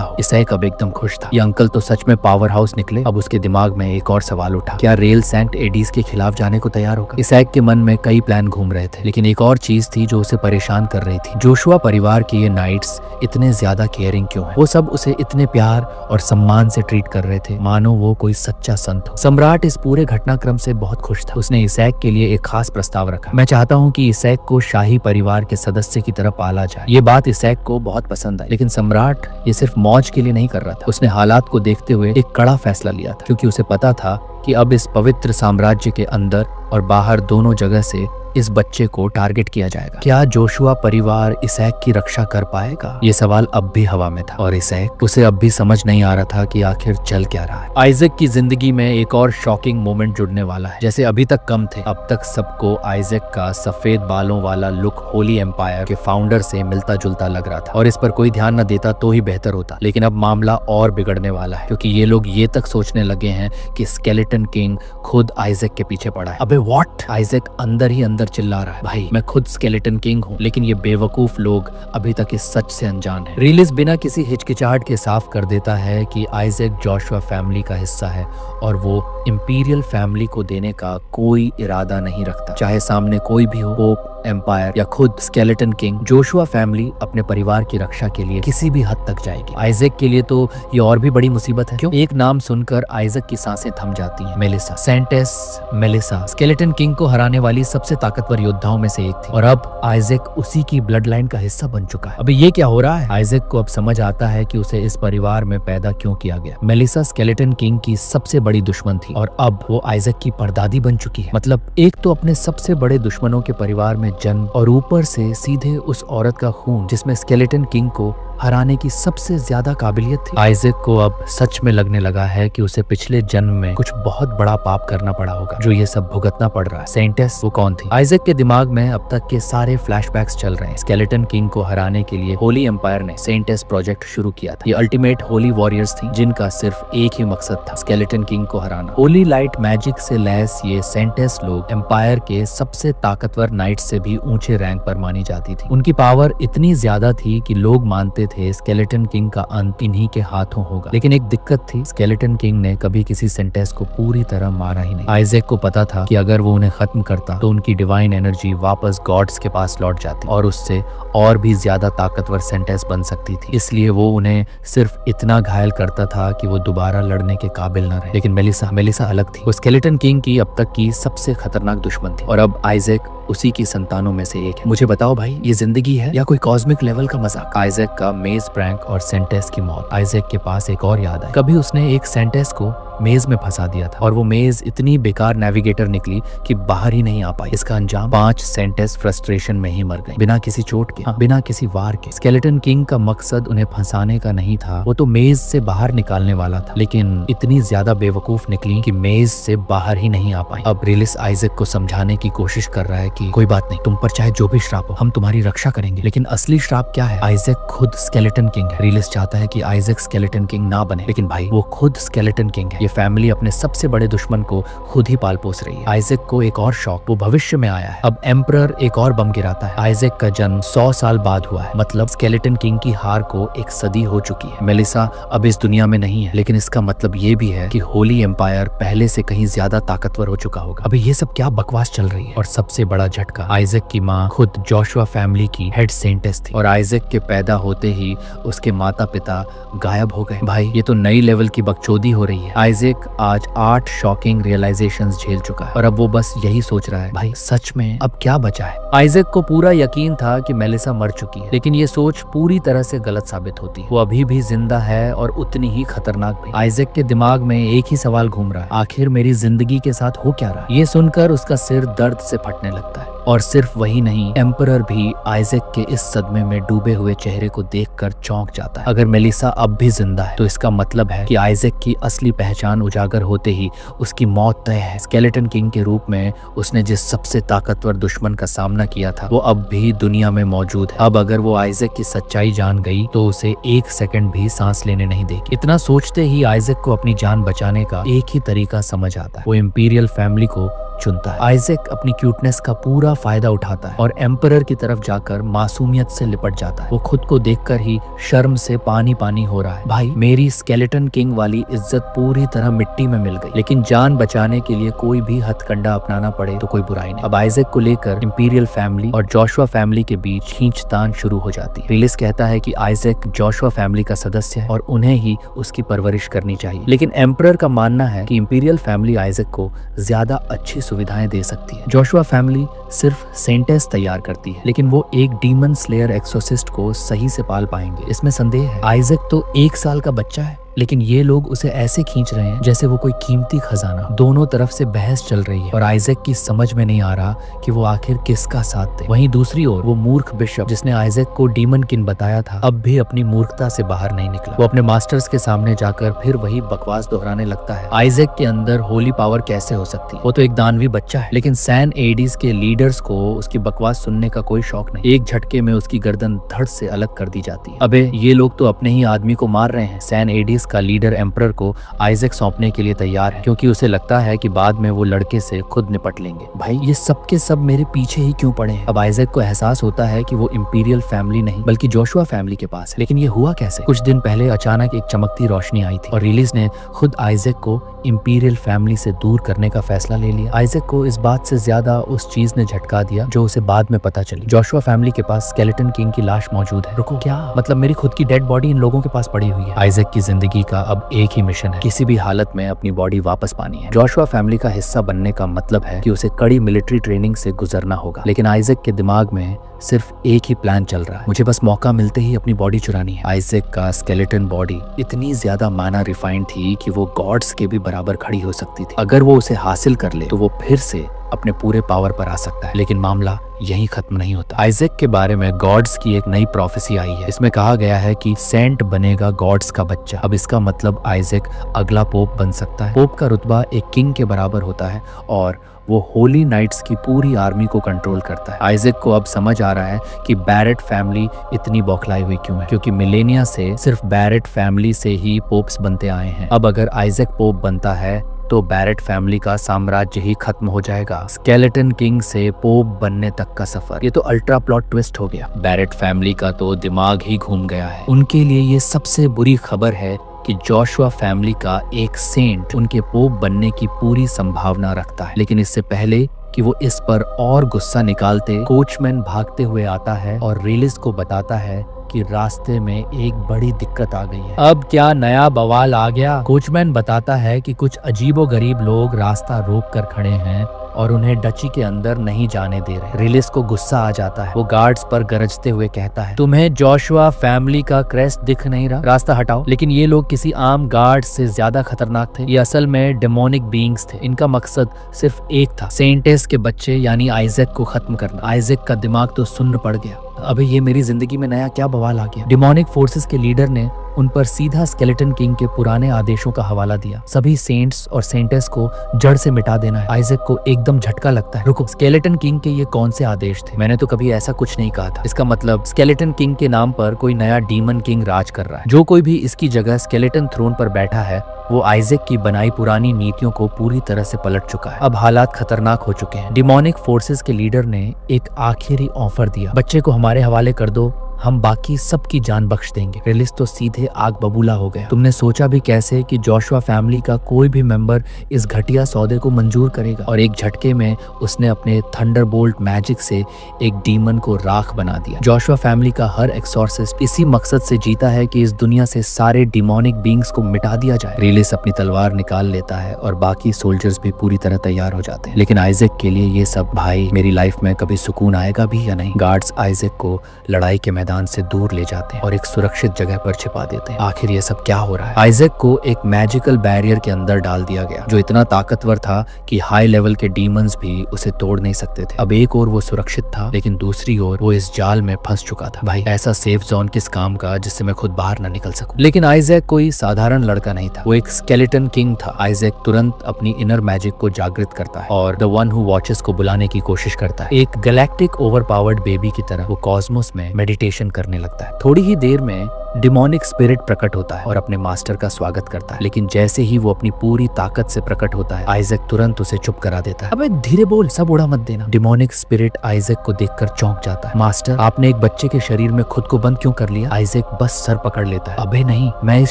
हो। इसैक अब एकदम खुश था। ये अंकल तो सच में पावर हाउस निकले। अब उसके दिमाग में एक और सवाल उठा, क्या रेल सेंट एडीज के खिलाफ जाने को तैयार होगा? इसैक के मन में कई प्लान घूम रहे थे, लेकिन एक और चीज थी जो उसे परेशान कर रही थी। जोशुआ परिवार के ये नाइट्स इतने ज्यादा केयरिंग क्यों है? वो सब उसे इतने प्यार और सम्मान से ट्रीट कर रहे थे, मानो वो कोई सच्चा संत हो। सम्राट इस पूरे घटनाक्रम से बहुत खुश था। उसने इसैक के लिए एक खास प्रस्ताव रखा। मैं चाहता हूँ कि इसैक को शाही परिवार के सदस्य की तरह पाला जाए। ये बात इसैक को बहुत पसंद आई, लेकिन सम्राट ये सिर्फ मौज के लिए नहीं कर रहा था। उसने हालात को देखते हुए एक कड़ा फैसला लिया था, क्योंकि उसे पता था कि अब इस पवित्र साम्राज्य के अंदर और बाहर दोनों जगह से इस बच्चे को टारगेट किया जाएगा। क्या जोशुआ परिवार इसैक की रक्षा कर पाएगा? ये सवाल अब भी हवा में था। और इसैक, उसे अब भी समझ नहीं आ रहा था कि आखिर चल क्या रहा है। आइजैक की जिंदगी में एक और शॉकिंग मोमेंट जुड़ने वाला है। जैसे अभी तक कम थे, अब तक सबको आइजैक का सफेद बालों वाला लुक होली एम्पायर के फाउंडर से मिलता जुलता लग रहा था। और इस पर कोई ध्यान न देता तो ही बेहतर होता। लेकिन अब मामला और बिगड़ने वाला है, क्योंकि ये लोग ये तक सोचने लगे हैं कि स्केलेटन किंग खुद आइजैक के पीछे पड़ा है। अबे व्हाट? आइजैक अंदर ही अंदर चिल्ला रहा है, भाई मैं खुद स्केलेटन किंग हूँ। लेकिन ये बेवकूफ लोग अभी तक इस सच से अनजान है। रिलिस बिना किसी हिचकिचाहट के साफ कर देता है कि आइजैक जोशुआ फैमिली का हिस्सा है और वो इंपीरियल फैमिली को देने का कोई इरादा नहीं रखता, चाहे सामने कोई भी हो, पोप, एम्पायर या खुद स्केलेटन किंग। जोशुआ फैमिली अपने परिवार की रक्षा के लिए किसी भी हद तक जाएगी। आइजैक के लिए तो ये और भी बड़ी मुसीबत है। क्यों? एक नाम सुनकर आइजैक की सांसें थम जाती हैं। Melissa, sentence Melissa skeleton king को हराने वाली सबसे ताकतवर योद्धाओं में से एक थी। और अब आइजैक उसी की ब्लड लाइन का हिस्सा बन चुका है। अबे ये क्या हो रहा है? आइजैक को अब समझ आता है कि उसे इस परिवार में पैदा क्यों किया गया। मेलिसा स्केलेटन किंग की सबसे बड़ी दुश्मन थी और अब वो आइजैक की परदादी बन चुकी है। मतलब एक तो अपने सबसे बड़े दुश्मनों के परिवार में जन्म और ऊपर से सीधे उस औरत का खून जिसमें स्केलेटन किंग को हराने की सबसे ज्यादा काबिलियत थी। आइजैक को अब सच में लगने लगा है कि उसे पिछले जन्म में कुछ बहुत बड़ा पाप करना पड़ा होगा, जो ये सब भुगतना पड़ रहा है। सेंटेस वो कौन थी? आइजैक के दिमाग में अब तक के सारे फ्लैशबैक्स चल रहे हैं। स्केलेटन किंग को हराने के लिए होली एम्पायर ने सेंटेस प्रोजेक्ट शुरू किया था। ये अल्टीमेट होली वॉरियर्स थी जिनका सिर्फ एक ही मकसद था, स्केलेटन किंग को हराना। होली लाइट मैजिक से लैस ये सेंटेस लोग एम्पायर के सबसे ताकतवर नाइट्स से भी ऊंचे रैंक पर मानी जाती थी। उनकी पावर इतनी ज्यादा थी कि लोग मानते थे स्केलेटन किंग का अंत इन्हीं के हाथों होगा। लेकिन एक दिक्कत थी, स्केलेटन किंग ने कभी किसी सेंटेस को पूरी तरह मारा ही नहीं। आइजैक को पता था कि अगर वो उन्हें खत्म करता तो उनकी डिवाइन एनर्जी वापस गॉड्स के पास लौट जाती और उससे और भी ज्यादा ताकतवर सेंटेस बन सकती थी। इसलिए वो उन्हें सिर्फ इतना घायल करता था कि वो दोबारा लड़ने के काबिल न रहे। लेकिन मेलिसा अलग थी। वो स्केलेटन किंग की अब तक की सबसे खतरनाक दुश्मन थी और अब आइजैक उसी की संतानों में से एक है। मुझे बताओ भाई, ये जिंदगी है या कोई कॉस्मिक लेवल का मजाक? आइजैक का मेज प्रैंक और सेंटेस की मौत। आइजैक के पास एक और याद है। कभी उसने एक सेंटेस को मेज में फंसा दिया था और वो मेज इतनी बेकार नेविगेटर निकली कि बाहर ही नहीं आ पाई। इसका अंजाम 5 सेंटेस फ्रस्ट्रेशन में ही मर गए, बिना किसी चोट के, बिना किसी वार के। स्केलेटन किंग का मकसद उन्हें फंसाने का नहीं था, वो तो मेज से बाहर निकालने वाला था। लेकिन इतनी ज्यादा बेवकूफ निकली कि मेज से बाहर ही नहीं आ पाई। अब रिलिस आइजैक को समझाने की कोशिश कर रहा है कि कोई बात नहीं, तुम पर चाहे जो भी श्राप हो, हम तुम्हारी रक्षा करेंगे। लेकिन असली श्राप क्या है? आइजैक खुद स्केलेटन किंग है। रिलिस चाहता है कि आइजैक स्केलेटन किंग ना बने, लेकिन भाई वो खुद स्केलेटन किंग है। ये फैमिली अपने सबसे बड़े दुश्मन को खुद ही पाल पोस रही है। आइजैक को एक और शौक, वो भविष्य में आया है। अब एम्परर एक और बम गिराता है। आइजैक का जन्म 100 साल बाद हुआ है, मतलब स्केलेटन किंग की हार को एक सदी हो चुकी है। मेलिसा अब इस दुनिया में नहीं है, लेकिन इसका मतलब ये भी है कि होली एम्पायर पहले से कहीं ज्यादा ताकतवर हो चुका होगा। अभी ये सब क्या बकवास चल रही है? और सबसे बड़ा झटका, आइजैक की माँ खुद जोशुआ फैमिली की हेड सेंटेस थी और आइजैक के पैदा होते ही उसके माता पिता गायब हो गए। भाई ये तो नई लेवल की बकचोदी हो रही है। आइजैक आज 8 शॉकिंग रियलाइजेशंस झेल चुका है और अब वो बस यही सोच रहा है, भाई सच में अब क्या बचा है? आइजैक को पूरा यकीन था कि मेलिसा मर चुकी है, लेकिन ये सोच पूरी तरह से गलत साबित होती है। वो अभी भी जिंदा है और उतनी ही खतरनाक भी। आइजैक के दिमाग में एक ही सवाल घूम रहा है, आखिर मेरी जिंदगी के साथ हो क्या रहा है? ये सुनकर उसका सिर दर्द से फटने लगता है। और सिर्फ वही नहीं, एम्परर भी आइजैक के इस सदमे में डूबे हुए चेहरे को देखकर चौंक जाता है। अगर मेलिसा अब भी जिंदा है तो इसका मतलब है कि आइजैक की असली पहचान उजागर होते ही उसकी मौत तय है। स्केलेटन किंग के रूप में उसने जिस सबसे ताकतवर दुश्मन का सामना किया था वो अब भी दुनिया में मौजूद है। अब अगर वो आइजैक की सच्चाई जान गई तो उसे 1 सेकंड भी सांस लेने नहीं देगी। इतना सोचते ही आइजैक को अपनी जान बचाने का एक ही तरीका समझ आता है, वो इंपीरियल फैमिली को चुनता है। आइजैक अपनी क्यूटनेस का पूरा फायदा उठाता है और एम्परर की तरफ जाकर मासूमियत से लिपट जाता है। वो खुद को देखकर ही शर्म से पानी पानी हो रहा है। भाई मेरी स्केलेटन किंग वाली इज्जत पूरी तरह मिट्टी में मिल गई, लेकिन जान बचाने के लिए कोई भी हथकंडा अपनाना पड़े तो कोई बुराई नहीं। अब आइजैक को लेकर इंपीरियल फैमिली और जोशुआ फैमिली के बीच खींचतान शुरू हो जाती है। रिलिस कहता है कि आइजैक जोशुआ फैमिली का सदस्य है और उन्हें ही उसकी परवरिश करनी चाहिए, लेकिन एम्परर का मानना है कि इंपीरियल फैमिली आइजैक को ज्यादा अच्छी सुविधाएं दे सकती है। जोशुआ फैमिली सिर्फ सेंटेस तैयार करती है, लेकिन वो एक डीमन स्लेयर एक्सोसिस्ट को सही से पाल पाएंगे, इसमें संदेह है। आइजैक तो 1 साल का बच्चा है, लेकिन ये लोग उसे ऐसे खींच रहे हैं जैसे वो कोई कीमती खजाना। दोनों तरफ से बहस चल रही है और आइजैक की समझ में नहीं आ रहा कि वो आखिर किसका साथ दे। वहीं दूसरी ओर वो मूर्ख बिशप जिसने आइजैक को डीमन किन बताया था अब भी अपनी मूर्खता से बाहर नहीं निकला। वो अपने मास्टर्स के सामने जाकर फिर वही बकवास दोहराने लगता है। आइजैक के अंदर होली पावर कैसे हो सकती है? वो तो एक दानवी बच्चा है। लेकिन सैन एडीज के लीडर्स को उसकी बकवास सुनने का कोई शौक नहीं। एक झटके में उसकी गर्दन धड़ से अलग कर दी जाती है। अबे ये लोग तो अपने ही आदमी को मार रहे हैं। सैन एडीज का लीडर एम्परर को आइजैक सौंपने के लिए तैयार है, क्योंकि उसे लगता है कि बाद में वो लड़के से खुद निपट लेंगे। भाई ये सब के सब मेरे पीछे ही क्यों पड़े हैं? अब आइजैक को एहसास होता है कि वो इंपीरियल फैमिली नहीं बल्कि जोशुआ फैमिली के पास है। लेकिन ये हुआ कैसे? कुछ दिन पहले अचानक एक चमकती रोशनी आई थी और रिलीज ने खुद आइजैक को इंपीरियल फैमिली से दूर करने का फैसला ले लिया। आइजैक को इस बात से ज्यादा उस चीज ने झटका दिया जो उसे बाद में पता चली। जोशुआ फैमिली के पास स्केलेटन किंग की लाश मौजूद है। रुको, क्या मतलब मेरी खुद की डेड बॉडी इन लोगों के पास पड़ी हुई है? आइजैक की जिंदगी का अब एक ही मिशन है, किसी भी हालत में अपनी बॉडी वापस पानी है। जोशुआ फैमिली का हिस्सा बनने का मतलब है कि उसे कड़ी मिलिट्री ट्रेनिंग से गुजरना होगा, लेकिन आइजैक के दिमाग में सिर्फ एक ही प्लान चल रहा है, मुझे बस मौका मिलते ही अपनी बॉडी चुरानी है। आइजैक का स्केलेटन बॉडी इतनी ज्यादा माना रिफाइंड थी कि वो गॉड्स के भी बराबर खड़ी हो सकती थी। अगर वो उसे हासिल कर ले तो वो फिर से अपने पूरे पावर पर आ सकता है। लेकिन मामला यहीं खत्म नहीं होता। आइजैक के बारे में गॉड्स की एक नई प्रोफेसी आई है। इसमें कहा गया है कि सेंट बनेगा गॉड्स का बच्चा। अब इसका मतलब आइजैक अगला पोप बन सकता है। पोप का रुतबा एक किंग के बराबर होता है और वो होली नाइट्स की पूरी आर्मी को कंट्रोल करता है। आइजैक को अब समझ आ रहा है कि बैरेट फैमिली इतनी बौखलाई हुई क्यों है, क्योंकि मिलेनिया से सिर्फ बैरेट फैमिली से ही पोप्स बनते आए हैं। अब अगर आइजैक पोप बनता है तो बैरेट फैमिली का साम्राज्य ही खत्म हो जाएगा। स्केलेटन किंग से पोप बनने तक का सफर, ये तो अल्ट्रा प्लॉट ट्विस्ट हो गया। बैरेट फैमिली का तो दिमाग ही घूम गया है। उनके लिए ये सबसे बुरी खबर है कि जोशुआ फैमिली का एक सेंट उनके पोप बनने की पूरी संभावना रखता है। लेकिन इससे पहले कि वो इस पर और गुस्सा निकालते, कोचमैन भागते हुए आता है और रेलिस को बताता है कि रास्ते में एक बड़ी दिक्कत आ गई है। अब क्या नया बवाल आ गया? कोचमैन बताता है कि कुछ अजीबोगरीब लोग रास्ता रोक कर खड़े हैं और उन्हें डची के अंदर नहीं जाने दे रहे। रेलिस को गुस्सा आ जाता है। वो गार्ड्स पर गरजते हुए कहता है, तुम्हें जोशुआ फैमिली का क्रेस्ट दिख नहीं रहा? रास्ता हटाओ। लेकिन ये लोग किसी आम गार्ड से ज्यादा खतरनाक थे। ये असल में डेमोनिक बीइंग्स थे। इनका मकसद सिर्फ एक था, सेंटेस के बच्चे यानी आइजैक को खत्म करना। आइजैक का दिमाग तो सुन्न पड़ गया। अबे ये मेरी जिंदगी में नया क्या बवाल आ गया? डेमोनिक फोर्सेस के लीडर ने उन पर सीधा स्केलेटन किंग के पुराने आदेशों का हवाला दिया। सभी सेंट्स और सेंटेस को जड़ से मिटा देना है। आइजैक को एकदम झटका लगता है। रुको, स्केलेटन किंग के ये कौन से आदेश थे? मैंने तो कभी ऐसा कुछ नहीं कहा था। इसका मतलब स्केलेटन किंग के नाम पर कोई नया डीमन किंग राज कर रहा है। जो कोई भी इसकी जगह स्केलेटन थ्रोन पर बैठा है वो आइजैक की बनाई पुरानी नीतियों को पूरी तरह से पलट चुका है। अब हालात खतरनाक हो चुके हैं। डेमोनिक फोर्सेस के लीडर ने एक आखिरी ऑफर दिया, बच्चे को हमारे हवाले कर दो, हम बाकी सबकी जान बख्श देंगे। रेलिस तो सीधे आग बबूला हो गया। तुमने सोचा भी कैसे कि जोशुआ फैमिली का कोई भी मेंबर इस घटिया सौदे को मंजूर करेगा? और एक झटके में उसने अपने थंडरबोल्ट मैजिक से एक डीमन को राख बना दिया। जोशुआ फैमिली का हर एक्सॉर्सिस्ट इसी मकसद से जीता है कि इस दुनिया से सारे डिमोनिक बीइंग्स को मिटा दिया जाए। रेलिस अपनी तलवार निकाल लेता है और बाकी सोल्जर्स भी पूरी तरह तैयार हो जाते हैं। लेकिन आइजैक के लिए ये सब, भाई मेरी लाइफ में कभी सुकून आएगा भी या नहीं? गार्ड्स आइजैक को लड़ाई के मैदान से दूर ले जाते हैं और एक सुरक्षित जगह पर छिपा देते हैं। आखिर ये सब क्या हो रहा है? आइजैक को एक मैजिकल बैरियर के अंदर डाल दिया गया जो इतना ताकतवर था कि हाई लेवल के डीमंस भी उसे तोड़ नहीं सकते थे। अब एक ओर वो सुरक्षित था, लेकिन दूसरी ओर वो इस जाल में फंस चुका था। भाई ऐसा सेफ जोन किस काम का जिससे मैं खुद बाहर न निकल सकूं? लेकिन आइजैक कोई साधारण लड़का नहीं था, वो एक स्केलेटन किंग था। आइजैक तुरंत अपनी इनर मैजिक को जागृत करता है और द वन हु वॉचेस को बुलाने की कोशिश करता है। एक गैलेक्टिक ओवरपावर्ड बेबी की तरह वो कॉस्मोस में मेडिटेशन करने लगता है। थोड़ी ही देर में डिमोनिक स्पिरिट प्रकट होता है और अपने मास्टर का स्वागत करता है। लेकिन जैसे ही वो अपनी पूरी ताकत से प्रकट होता है, आइजैक तुरंत उसे चुप करा देता है। अबे धीरे बोल, सब उड़ा मत देना। डिमोनिक स्पिरिट आइजैक को देखकर चौंक जाता है। मास्टर, आपने एक बच्चे के शरीर में खुद को बंद क्यों कर लिया? आइजैक बस सर पकड़ लेता है। अबे नहीं, मैं इस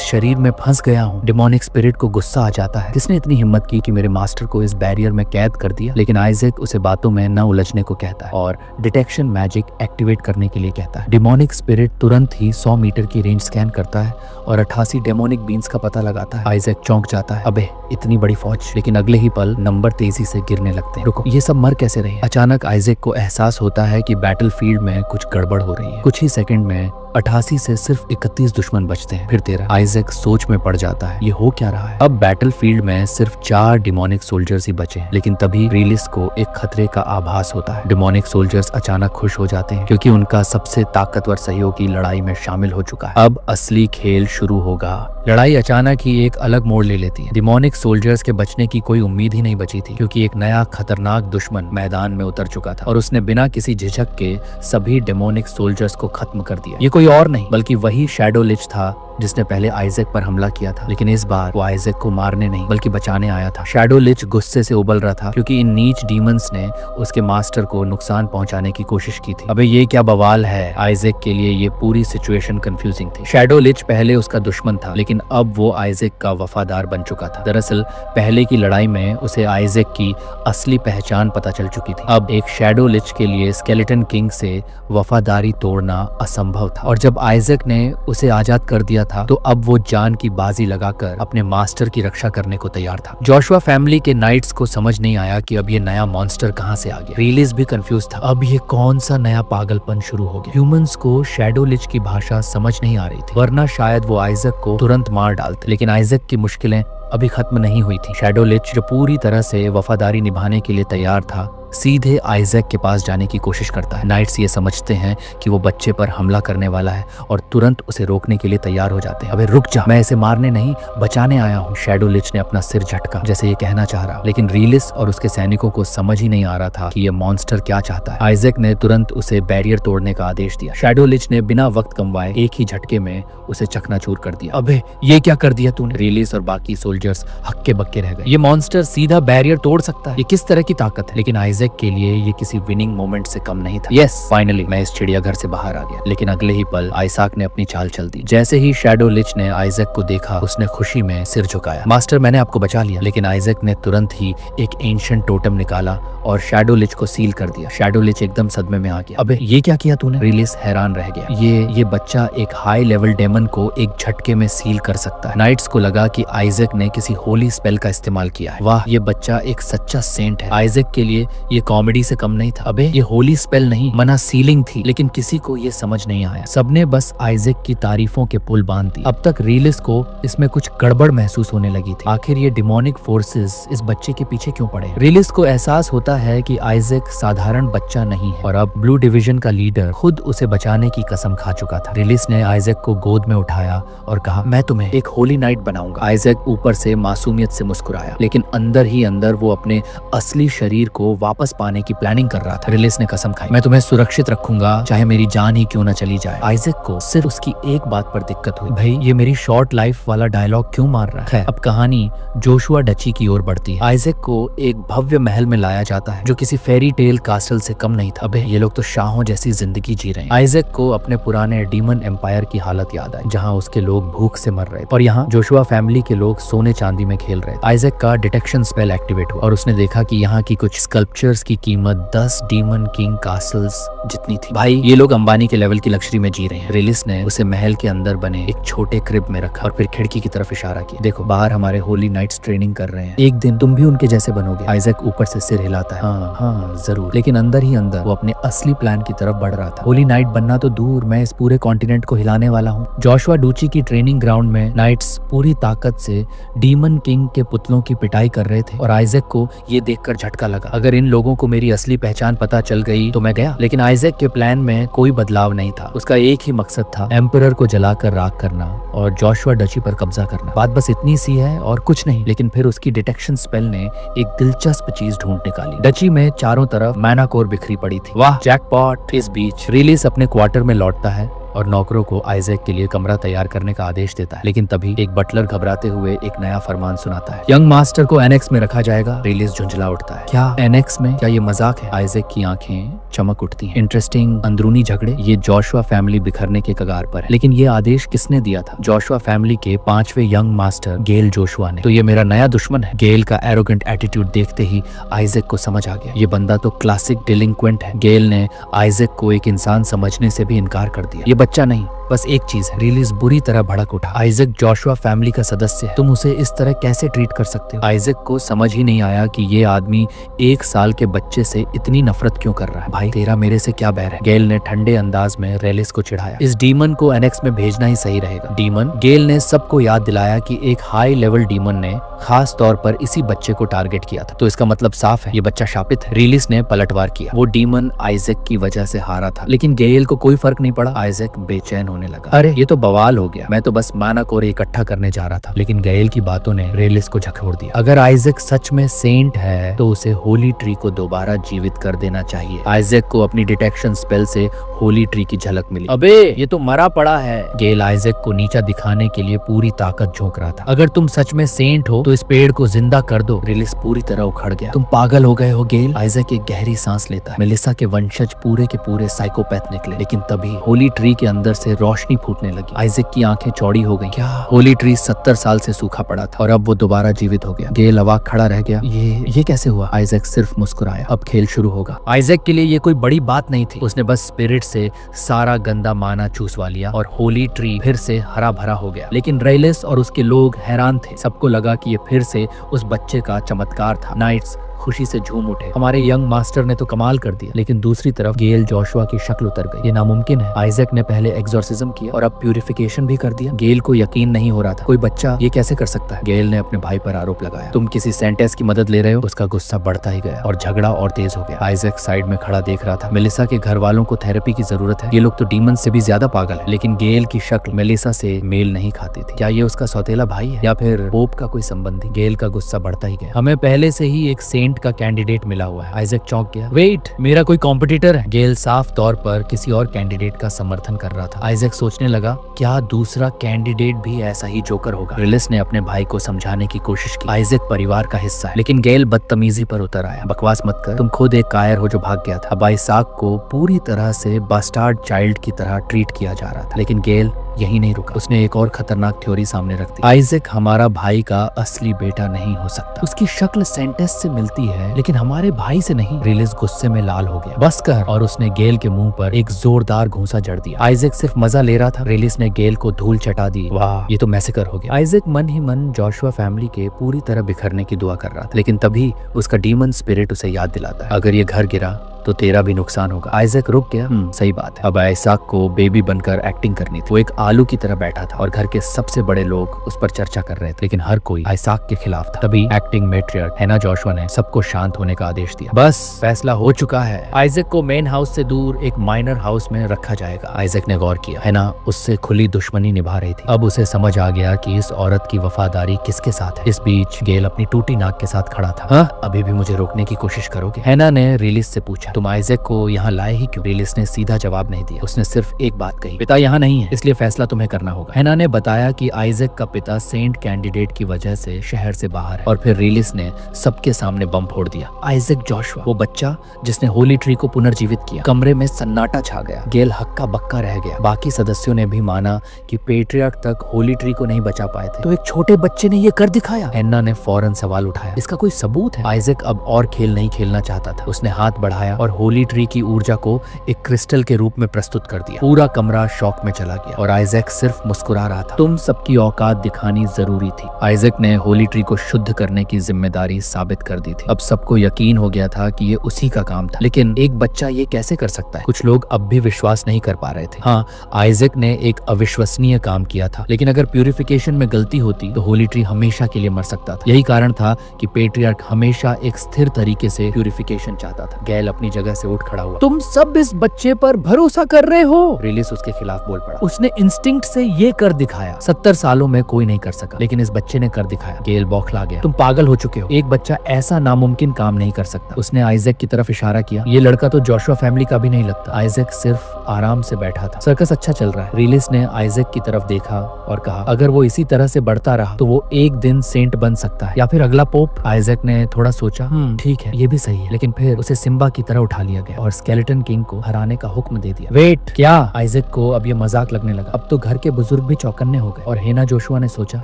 शरीर में फंस गया हूँ। डिमोनिक स्पिरिट को गुस्सा आ जाता है, किसने इतनी हिम्मत की कि मेरे मास्टर को इस बैरियर में कैद कर दिया? लेकिन आइजैक उसे बातों में न उलझने को कहता है और डिटेक्शन मैजिक एक्टिवेट करने के लिए कहता है। डिमोनिक स्पिरिट तुरंत ही 100 मीटर की रेंज स्कैन करता है और 88 डेमोनिक बीन्स का पता लगाता है। आइजैक चौंक जाता है। अबे इतनी बड़ी फौज! लेकिन अगले ही पल नंबर तेजी से गिरने लगते हैं। रुको, ये सब मर कैसे रहे? अचानक आइजैक को एहसास होता है कि बैटलफील्ड में कुछ गड़बड़ हो रही है। कुछ ही सेकंड में 88 से सिर्फ 31 दुश्मन बचते हैं, फिर 13। आइजैक सोच में पड़ जाता है, ये हो क्या रहा है? अब बैटलफील्ड में सिर्फ 4 डिमोनिक सोल्जर्स ही बचे हैं। लेकिन तभी रेलिस को एक खतरे का आभास होता है। डिमोनिक सोल्जर्स अचानक खुश हो जाते हैं क्योंकि उनका सबसे ताकतवर सहयोगी लड़ाई में शामिल हो चुका है। अब असली खेल शुरू होगा। लड़ाई अचानक ही एक अलग मोड़ ले लेती है। डिमोनिक सोल्जर्स के बचने की कोई उम्मीद ही नहीं बची थी क्योंकि एक नया खतरनाक दुश्मन मैदान में उतर चुका था और उसने बिना किसी झिझक के सभी डिमोनिक सोल्जर्स को खत्म कर दिया। ये कोई और नहीं बल्कि वही शैडो लिच था जिसने पहले आइजैक पर हमला किया था। लेकिन इस बार वो आइजैक को मारने नहीं बल्कि बचाने आया था। शैडो लिच गुस्से से उबल रहा था क्योंकि इन नीच डीमंस ने उसके मास्टर को नुकसान पहुंचाने की कोशिश की थी। अबे ये क्या बवाल है? आइजैक के लिए ये पूरी सिचुएशन कंफ्यूजिंग थी। शैडो लिच पहले उसका दुश्मन था लेकिन अब वो आइजैक का वफादार बन चुका था। दरअसल पहले की लड़ाई में उसे आइजैक की असली पहचान पता चल चुकी थी। अब एक शैडो लिच के लिए स्केलेटन किंग से वफादारी तोड़ना असंभव था और जब आइजैक ने उसे आजाद कर दिया था तो अब वो जान की बाजी लगाकर अपने मास्टर की रक्षा करने को तैयार था। जोशुआ फैमिली के नाइट्स को समझ नहीं आया कि अब ये नया मॉन्स्टर कहां से आ गया। रेलिस भी कंफ्यूज था, अब ये कौन सा नया पागलपन शुरू हो गया। ह्यूमंस को शैडो लिच की भाषा समझ नहीं आ रही थी, वरना शायद वो आइजैक को तुरंत मार डालते। लेकिन आइजैक की मुश्किलें अभी खत्म नहीं हुई थी। शैडो लिच जो पूरी तरह से वफादारी निभाने के लिए तैयार था सीधे आइजैक के पास जाने की कोशिश करता है। नाइट्स ये समझते हैं कि वो बच्चे पर हमला करने वाला है और तुरंत उसे रोकने के लिए तैयार हो जाते हैं। अबे रुक जा, मैं इसे मारने नहीं बचाने आया हूँ। शैडो लिच ने अपना सिर झटका जैसे ये कहना चाह रहा, लेकिन रीलिस और उसके सैनिकों को समझ ही नहीं आ रहा था कि ये मॉन्स्टर क्या चाहता है। आइजैक ने तुरंत उसे बैरियर तोड़ने का आदेश दिया। शैडो लिच ने बिना वक्त गंवाए एक ही झटके में उसे चकनाचूर कर दिया। अबे ये क्या कर दिया तूने? रीलिस और बाकी सोल्जर्स हक्के बक्के रह गए। ये मॉन्स्टर सीधा बैरियर तोड़ सकता है, ये किस तरह की ताकत है? लेकिन आइजैक के लिए ये किसी विनिंग मोमेंट से कम नहीं था। यस, फाइनली मैं इस चिड़ियाघर से बाहर आ गया। लेकिन अगले ही पल आइसाक ने अपनी चाल चल दी। जैसे ही शैडो लिच ने आइजैक को देखा, उसने खुशी में सिर झुकाया। मास्टर, मैंने आपको बचा लिया। लेकिन आइजैक ने तुरंत ही एक एंशिएंट टोटम निकाला और शैडो लिच को सील कर दिया। शैडो लिच एकदम सदमे में आ गया। अबे ये क्या किया तूने? रिलिस हैरान रह गया। ये बच्चा एक हाई लेवल डेमन को एक झटके में सील कर सकता है। नाइट्स को लगा कि आइजैक ने किसी होली स्पेल का इस्तेमाल किया है। वाह, ये बच्चा एक सच्चा सेंट है। आइजैक के लिए ये कॉमेडी से कम नहीं था। अबे ये होली स्पेल नहीं, मना सीलिंग थी। लेकिन किसी को ये समझ नहीं आया। सबने बस आइजैक की तारीफों के पुल बांध दी। अब तक रिलिस को इसमें कुछ गड़बड़ महसूस होने लगी थी। आखिर ये डिमोनिक फोर्सेस इस बच्चे के पीछे क्यों पड़े? रिलिस को एहसास होता है कि आइजैक साधारण बच्चा नहीं है और अब ब्लू डिवीजन का लीडर खुद उसे बचाने की कसम खा चुका था। रिलिस ने आइजैक को गोद में उठाया और कहा, मैं तुम्हें एक होली नाइट बनाऊंगा। आइजैक ऊपर से मासूमियत से मुस्कुराया, लेकिन अंदर ही अंदर वो अपने असली शरीर को वापस पाने की प्लानिंग कर रहा था। रिलिस ने कसम खाई, मैं तुम्हें सुरक्षित रखूंगा, चाहे मेरी जान ही क्यों न चली जाए। आइजैक को सिर्फ उसकी एक बात पर दिक्कत हुई, भाई ये मेरी शॉर्ट लाइफ वाला डायलॉग क्यों मार रहा है? अब कहानी जोशुआ डची की ओर बढ़ती है। आइजैक को एक भव्य महल में लाया जाता है जो किसी फेरी टेल कास्टल से कम नहीं था। अबे ये लोग तो शाहों जैसी जिंदगी जी रहे हैं। आइजैक को अपने पुराने डीमन एम्पायर की हालत याद आई, जहां उसके लोग भूख से मर रहे थे और यहाँ जोशुआ फैमिली के लोग सोने चांदी में खेल रहे थे। आइजैक का डिटेक्शन स्पेल एक्टिवेट हुआ और उसने देखा कि यहाँ की कुछ स्कल्पचर्स की कीमत 10 डीमन किंग कास्टल्स जितनी थी। भाई ये लोग अंबानी के लेवल की लग्जरी में जी रहे हैं। रिलिस ने उसे महल के अंदर बने एक छोटे क्रिब में रखा और फिर खिड़की की तरफ इशारा किया, देखो बाहर हमारे होली नाइट्स ट्रेनिंग कर रहे हैं, एक दिन तुम भी उनके जैसे बनोगे। आइजैक ऊपर से सिर हिलाता है, हाँ हाँ जरूर। लेकिन अंदर ही अंदर वो अपने असली प्लान की तरफ बढ़ रहा था। होली नाइट बनना तो दूर, मैं इस पूरे कॉन्टिनेंट को हिलाने वाला हूँ। जोशुआ डूची की ट्रेनिंग ग्राउंड में नाइट्स पूरी ताकत से डीमन किंग के पुतलों की पिटाई कर रहे थे और आइजैक को ये देखकर झटका लगा, अगर इन लोगों को मेरी असली पहचान पता चल गई तो मैं गया। लेकिन आइजैक के प्लान में कोई बदलाव नहीं था। उसका एक ही मकसद था, एम्परर को जलाकर राख करना और जोशुआ डची पर कब्जा करना। बात बस इतनी सी है और कुछ नहीं। लेकिन फिर उसकी डिटेक्शन स्पेल ने एक दिलचस्प चीज ढूंढ निकाली। डची में चारों तरफ मैना कोर बिखरी पड़ी थी। वाह जैकपॉट। इस बीच रिलिस अपने क्वार्टर में लौटता है और नौकरों को आइजैक के लिए कमरा तैयार करने का आदेश देता है। लेकिन तभी एक बटलर घबराते हुए एक नया फरमान सुनाता है, यंग मास्टर को एनेक्स में रखा जाएगा। रिलिस झुंझला उठता है, क्या एनेक्स में? क्या ये मजाक है? आइजैक की आंखें चमक उठती हैं। इंटरेस्टिंग अंदरूनी झगड़े, ये जोशुआ फैमिली बिखरने के कगार पर है। लेकिन ये आदेश किसने दिया था? जोशुआ फैमिली के 5वें यंग मास्टर गेल जोशुआ ने। तो ये मेरा नया दुश्मन है। गेल का एरोगेंट एटीट्यूड देखते ही आइजैक को समझ आ गया, ये बंदा तो क्लासिक डिलिंक्वेंट है। गेल ने आइजैक को एक इंसान समझने से भी इनकार कर दिया। ये बच्चा नहीं, बस एक चीज है। रिलिस बुरी तरह भड़क उठा, आइजैक जोशुआ फैमिली का सदस्य है, तुम उसे इस तरह कैसे ट्रीट कर सकते हो? आइजैक को समझ ही नहीं आया कि ये आदमी 1 साल के बच्चे से इतनी नफरत क्यों कर रहा है। भाई तेरा मेरे से क्या बैर है? गेल ने ठंडे अंदाज में रिलिस को चिढ़ाया, इस डीमन को एनेक्स में भेजना ही सही रहेगा। डीमन? गेल ने सबको याद दिलाया कि एक हाई लेवल डीमन ने खास तौर पर इसी बच्चे को टारगेट किया था, तो इसका मतलब साफ है ये बच्चा शापित है। रिलिस ने पलटवार किया, वो डीमन आइजैक की वजह से हारा था। लेकिन गेल को कोई फर्क नहीं पड़ा। आइजैक बेचैन होने लगा, अरे ये तो बवाल हो गया, मैं तो बस माना कोर इकट्ठा करने जा रहा था। लेकिन गेल की बातों ने रिलिस को झकझोर दिया, अगर आइजैक सच में सेंट है तो उसे होली ट्री को दोबारा जीवित कर देना चाहिए। आइजैक को अपनी डिटेक्शन स्पेल से होली ट्री की झलक मिली। अबे ये तो मरा पड़ा है। गेल आइजैक को नीचा दिखाने के लिए पूरी ताकत झोंक रहा था, अगर तुम सच में सेंट हो तो इस पेड़ को जिंदा कर दो। रिलिस पूरी तरह उखड़ गया, तुम पागल हो गए हो गेल? आइजैक एक गहरी सांस लेता है, मेलिसा के वंशज पूरे के पूरे साइकोपैथ निकले। लेकिन तभी होली ट्री के अंदर से रोशनी फूटने लगी। आइजैक की आंखें चौड़ी हो गई, क्या? होली ट्री 70 साल से सूखा पड़ा था और अब वो दोबारा जीवित हो गया। गेल अवाक खड़ा रह गया, ये कैसे हुआ? आइजैक सिर्फ मुस्कुराया, अब खेल शुरू होगा। आइजैक के लिए ये कोई बड़ी बात नहीं थी, उसने बस स्पिरिट से सारा गंदा माना चूसवा लिया और होली ट्री फिर से हरा भरा हो गया। लेकिन रिलिस और उसके लोग हैरान थे, सबको लगा कि ये फिर से उस बच्चे का चमत्कार था। नाइट्स खुशी से झूम उठे। हमारे यंग मास्टर ने तो कमाल कर दिया। लेकिन दूसरी तरफ गेल जोशुआ की शक्ल उतर गई। ये नामुमकिन है। आइजैक ने पहले एग्जॉर्सिज्म किया और अब प्यूरिफिकेशन भी कर दिया। गेल को यकीन नहीं हो रहा था, कोई बच्चा ये कैसे कर सकता है। गेल ने अपने भाई पर आरोप लगाया, तुम किसी सेंटेस की मदद ले रहे हो। उसका गुस्सा बढ़ता ही गया और झगड़ा और तेज हो गया। आइजैक साइड में खड़ा देख रहा था। मेलिसा के घर वालों को थेरेपी की जरूरत है, ये लोग तो डीमन से भी ज्यादा पागल है। लेकिन गेल की शक्ल मेलिसा से मेल नहीं खाती थी। क्या ये उसका सौतेला भाई है या फिर पोप का कोई संबंधी। गेल का गुस्सा बढ़ता ही गया। हमें पहले से ही एक सेंट का कैंडिडेट मिला हुआ है। आइजैक चौंक गया। वेट, मेरा कोई कॉम्पिटिटर है। गेल साफ तौर पर किसी और कैंडिडेट का समर्थन कर रहा था। आइजैक सोचने लगा, क्या दूसरा कैंडिडेट भी ऐसा ही जोकर होगा। रिलिस ने अपने भाई को समझाने की कोशिश की, आइजैक परिवार का हिस्सा है। लेकिन गेल बदतमीजी पर उतर आया। बकवास मत कर, तुम खुद एक कायर हो जो भाग गया था। अब आइसाक को पूरी तरह से बस्टार्ड चाइल्ड की तरह ट्रीट किया जा रहा था। लेकिन गेल यही नहीं रुका। उसने एक और खतरनाक थ्योरी सामने रख दी। आइजैक हमारा भाई का असली बेटा नहीं हो सकता। उसकी शक्ल सेंटेस से मिलती है लेकिन हमारे भाई से नहीं। रिलिस गुस्से में लाल हो गया। बस कर, और उसने गेल के मुंह पर एक जोरदार घूंसा जड़ दिया। आइजैक सिर्फ मजा ले रहा था। रिलिस ने गेल को धूल चटा दी। वाह, ये तो मैसेकर हो गया। आइजैक मन ही मन जोशुआ फैमिली के पूरी तरह बिखरने की दुआ कर रहा था। लेकिन तभी उसका डीमन स्पिरिट उसे याद दिलाता है, अगर ये घर गिरा तो तेरा भी नुकसान होगा। आइजैक रुक गया। सही बात है। अब आइसाक को बेबी बनकर एक्टिंग करनी थी। वो एक आलू की तरह बैठा था और घर के सबसे बड़े लोग उस पर चर्चा कर रहे थे। लेकिन हर कोई आइसाक के खिलाफ था। तभी एक्टिंग मैट्रियार्क हैना जोशुआ ने सबको शांत होने का आदेश दिया। बस, फैसला हो चुका है। आइजैक को मेन हाउस से दूर एक माइनर हाउस में रखा जाएगा। आइजैक ने गौर किया, हैना उससे खुली दुश्मनी निभा रही थी। अब उसे समझ आ गया कि इस औरत की वफादारी किसके साथ है। इस बीच गेल अपनी टूटी नाक के साथ खड़ा था। हाँ, अभी भी मुझे रोकने की कोशिश करोगे। हैना ने रिलिस से पूछा, तुम आइजैक को यहाँ लाए ही क्यों। रिलिस ने सीधा जवाब नहीं दिया। उसने सिर्फ एक बात कही, पिता यहाँ नहीं है, इसलिए फैसला तुम्हें करना होगा। हैना ने बताया कि आइजैक का पिता सेंट कैंडिडेट की वजह से शहर से बाहर है। और फिर रिलिस ने सबके सामने बम फोड़ दिया। आइजैक जोशुआ, वो बच्चा जिसने होली ट्री को पुनर्जीवित किया। कमरे में सन्नाटा छा गया। गेल हक्का बक्का रह गया। बाकी सदस्यों ने भी माना कि पेट्रियार्क तक होली ट्री को नहीं बचा पाए थे, तो एक छोटे बच्चे ने ये कर दिखाया। हैना ने फौरन सवाल उठाया, इसका कोई सबूत है। आइजैक अब और खेल नहीं खेलना चाहता था। उसने हाथ बढ़ाया और होली ट्री की ऊर्जा को एक क्रिस्टल के रूप में प्रस्तुत कर दिया। पूरा कमरा शॉक में चला गया और आइजैक सिर्फ मुस्कुरा रहा था। तुम सबकी औकात दिखानी जरूरी थी। आइजैक ने होली ट्री को शुद्ध करने की जिम्मेदारी साबित कर दी थी। अब सबको यकीन हो गया था कि ये उसी का काम था। लेकिन एक बच्चा ये कैसे कर सकता है। कुछ लोग अब भी विश्वास नहीं कर पा रहे थे। हाँ, आइजैक ने एक अविश्वसनीय काम किया था। लेकिन अगर प्यूरिफिकेशन में गलती होती तो होली ट्री हमेशा के लिए मर सकता था। यही कारण था कि पेट्रियार्क हमेशा एक स्थिर तरीके से प्यूरिफिकेशन चाहता था। गैल अपनी जगह से उठ खड़ा हुआ। तुम सब इस बच्चे पर भरोसा कर रहे हो। रिलिस उसके खिलाफ बोल पड़ा। उसने इंस्टिंक्ट से ये कर दिखाया। 70 सालों में कोई नहीं कर सका, लेकिन इस बच्चे ने कर दिखाया। गेल बौखला गया। तुम पागल हो चुके हो। एक बच्चा ऐसा नामुमकिन काम नहीं कर सकता। उसने आइजैक की तरफ इशारा किया। ये लड़का तो जोशुआ फैमिली का भी नहीं लगता। आइजैक सिर्फ आराम से बैठा था। सर्कस अच्छा चल रहा है। रिलिस ने आइजैक की तरफ देखा और कहा, अगर वो इसी तरह से बढ़ता रहा तो वो एक दिन सेंट बन सकता है या फिर अगला पोप। आइजैक ने थोड़ा सोचा, ठीक है, ये भी सही है। लेकिन फिर उसे सिम्बा की तरह उठा लिया गया और स्केलेटन किंग को हराने का हुक्म दे दिया। वेट, क्या। आइजैक को अब ये मजाक लगने लगा। अब तो घर के बुजुर्ग भी चौकन्ने हो गए। और हैना जोशुआ ने सोचा,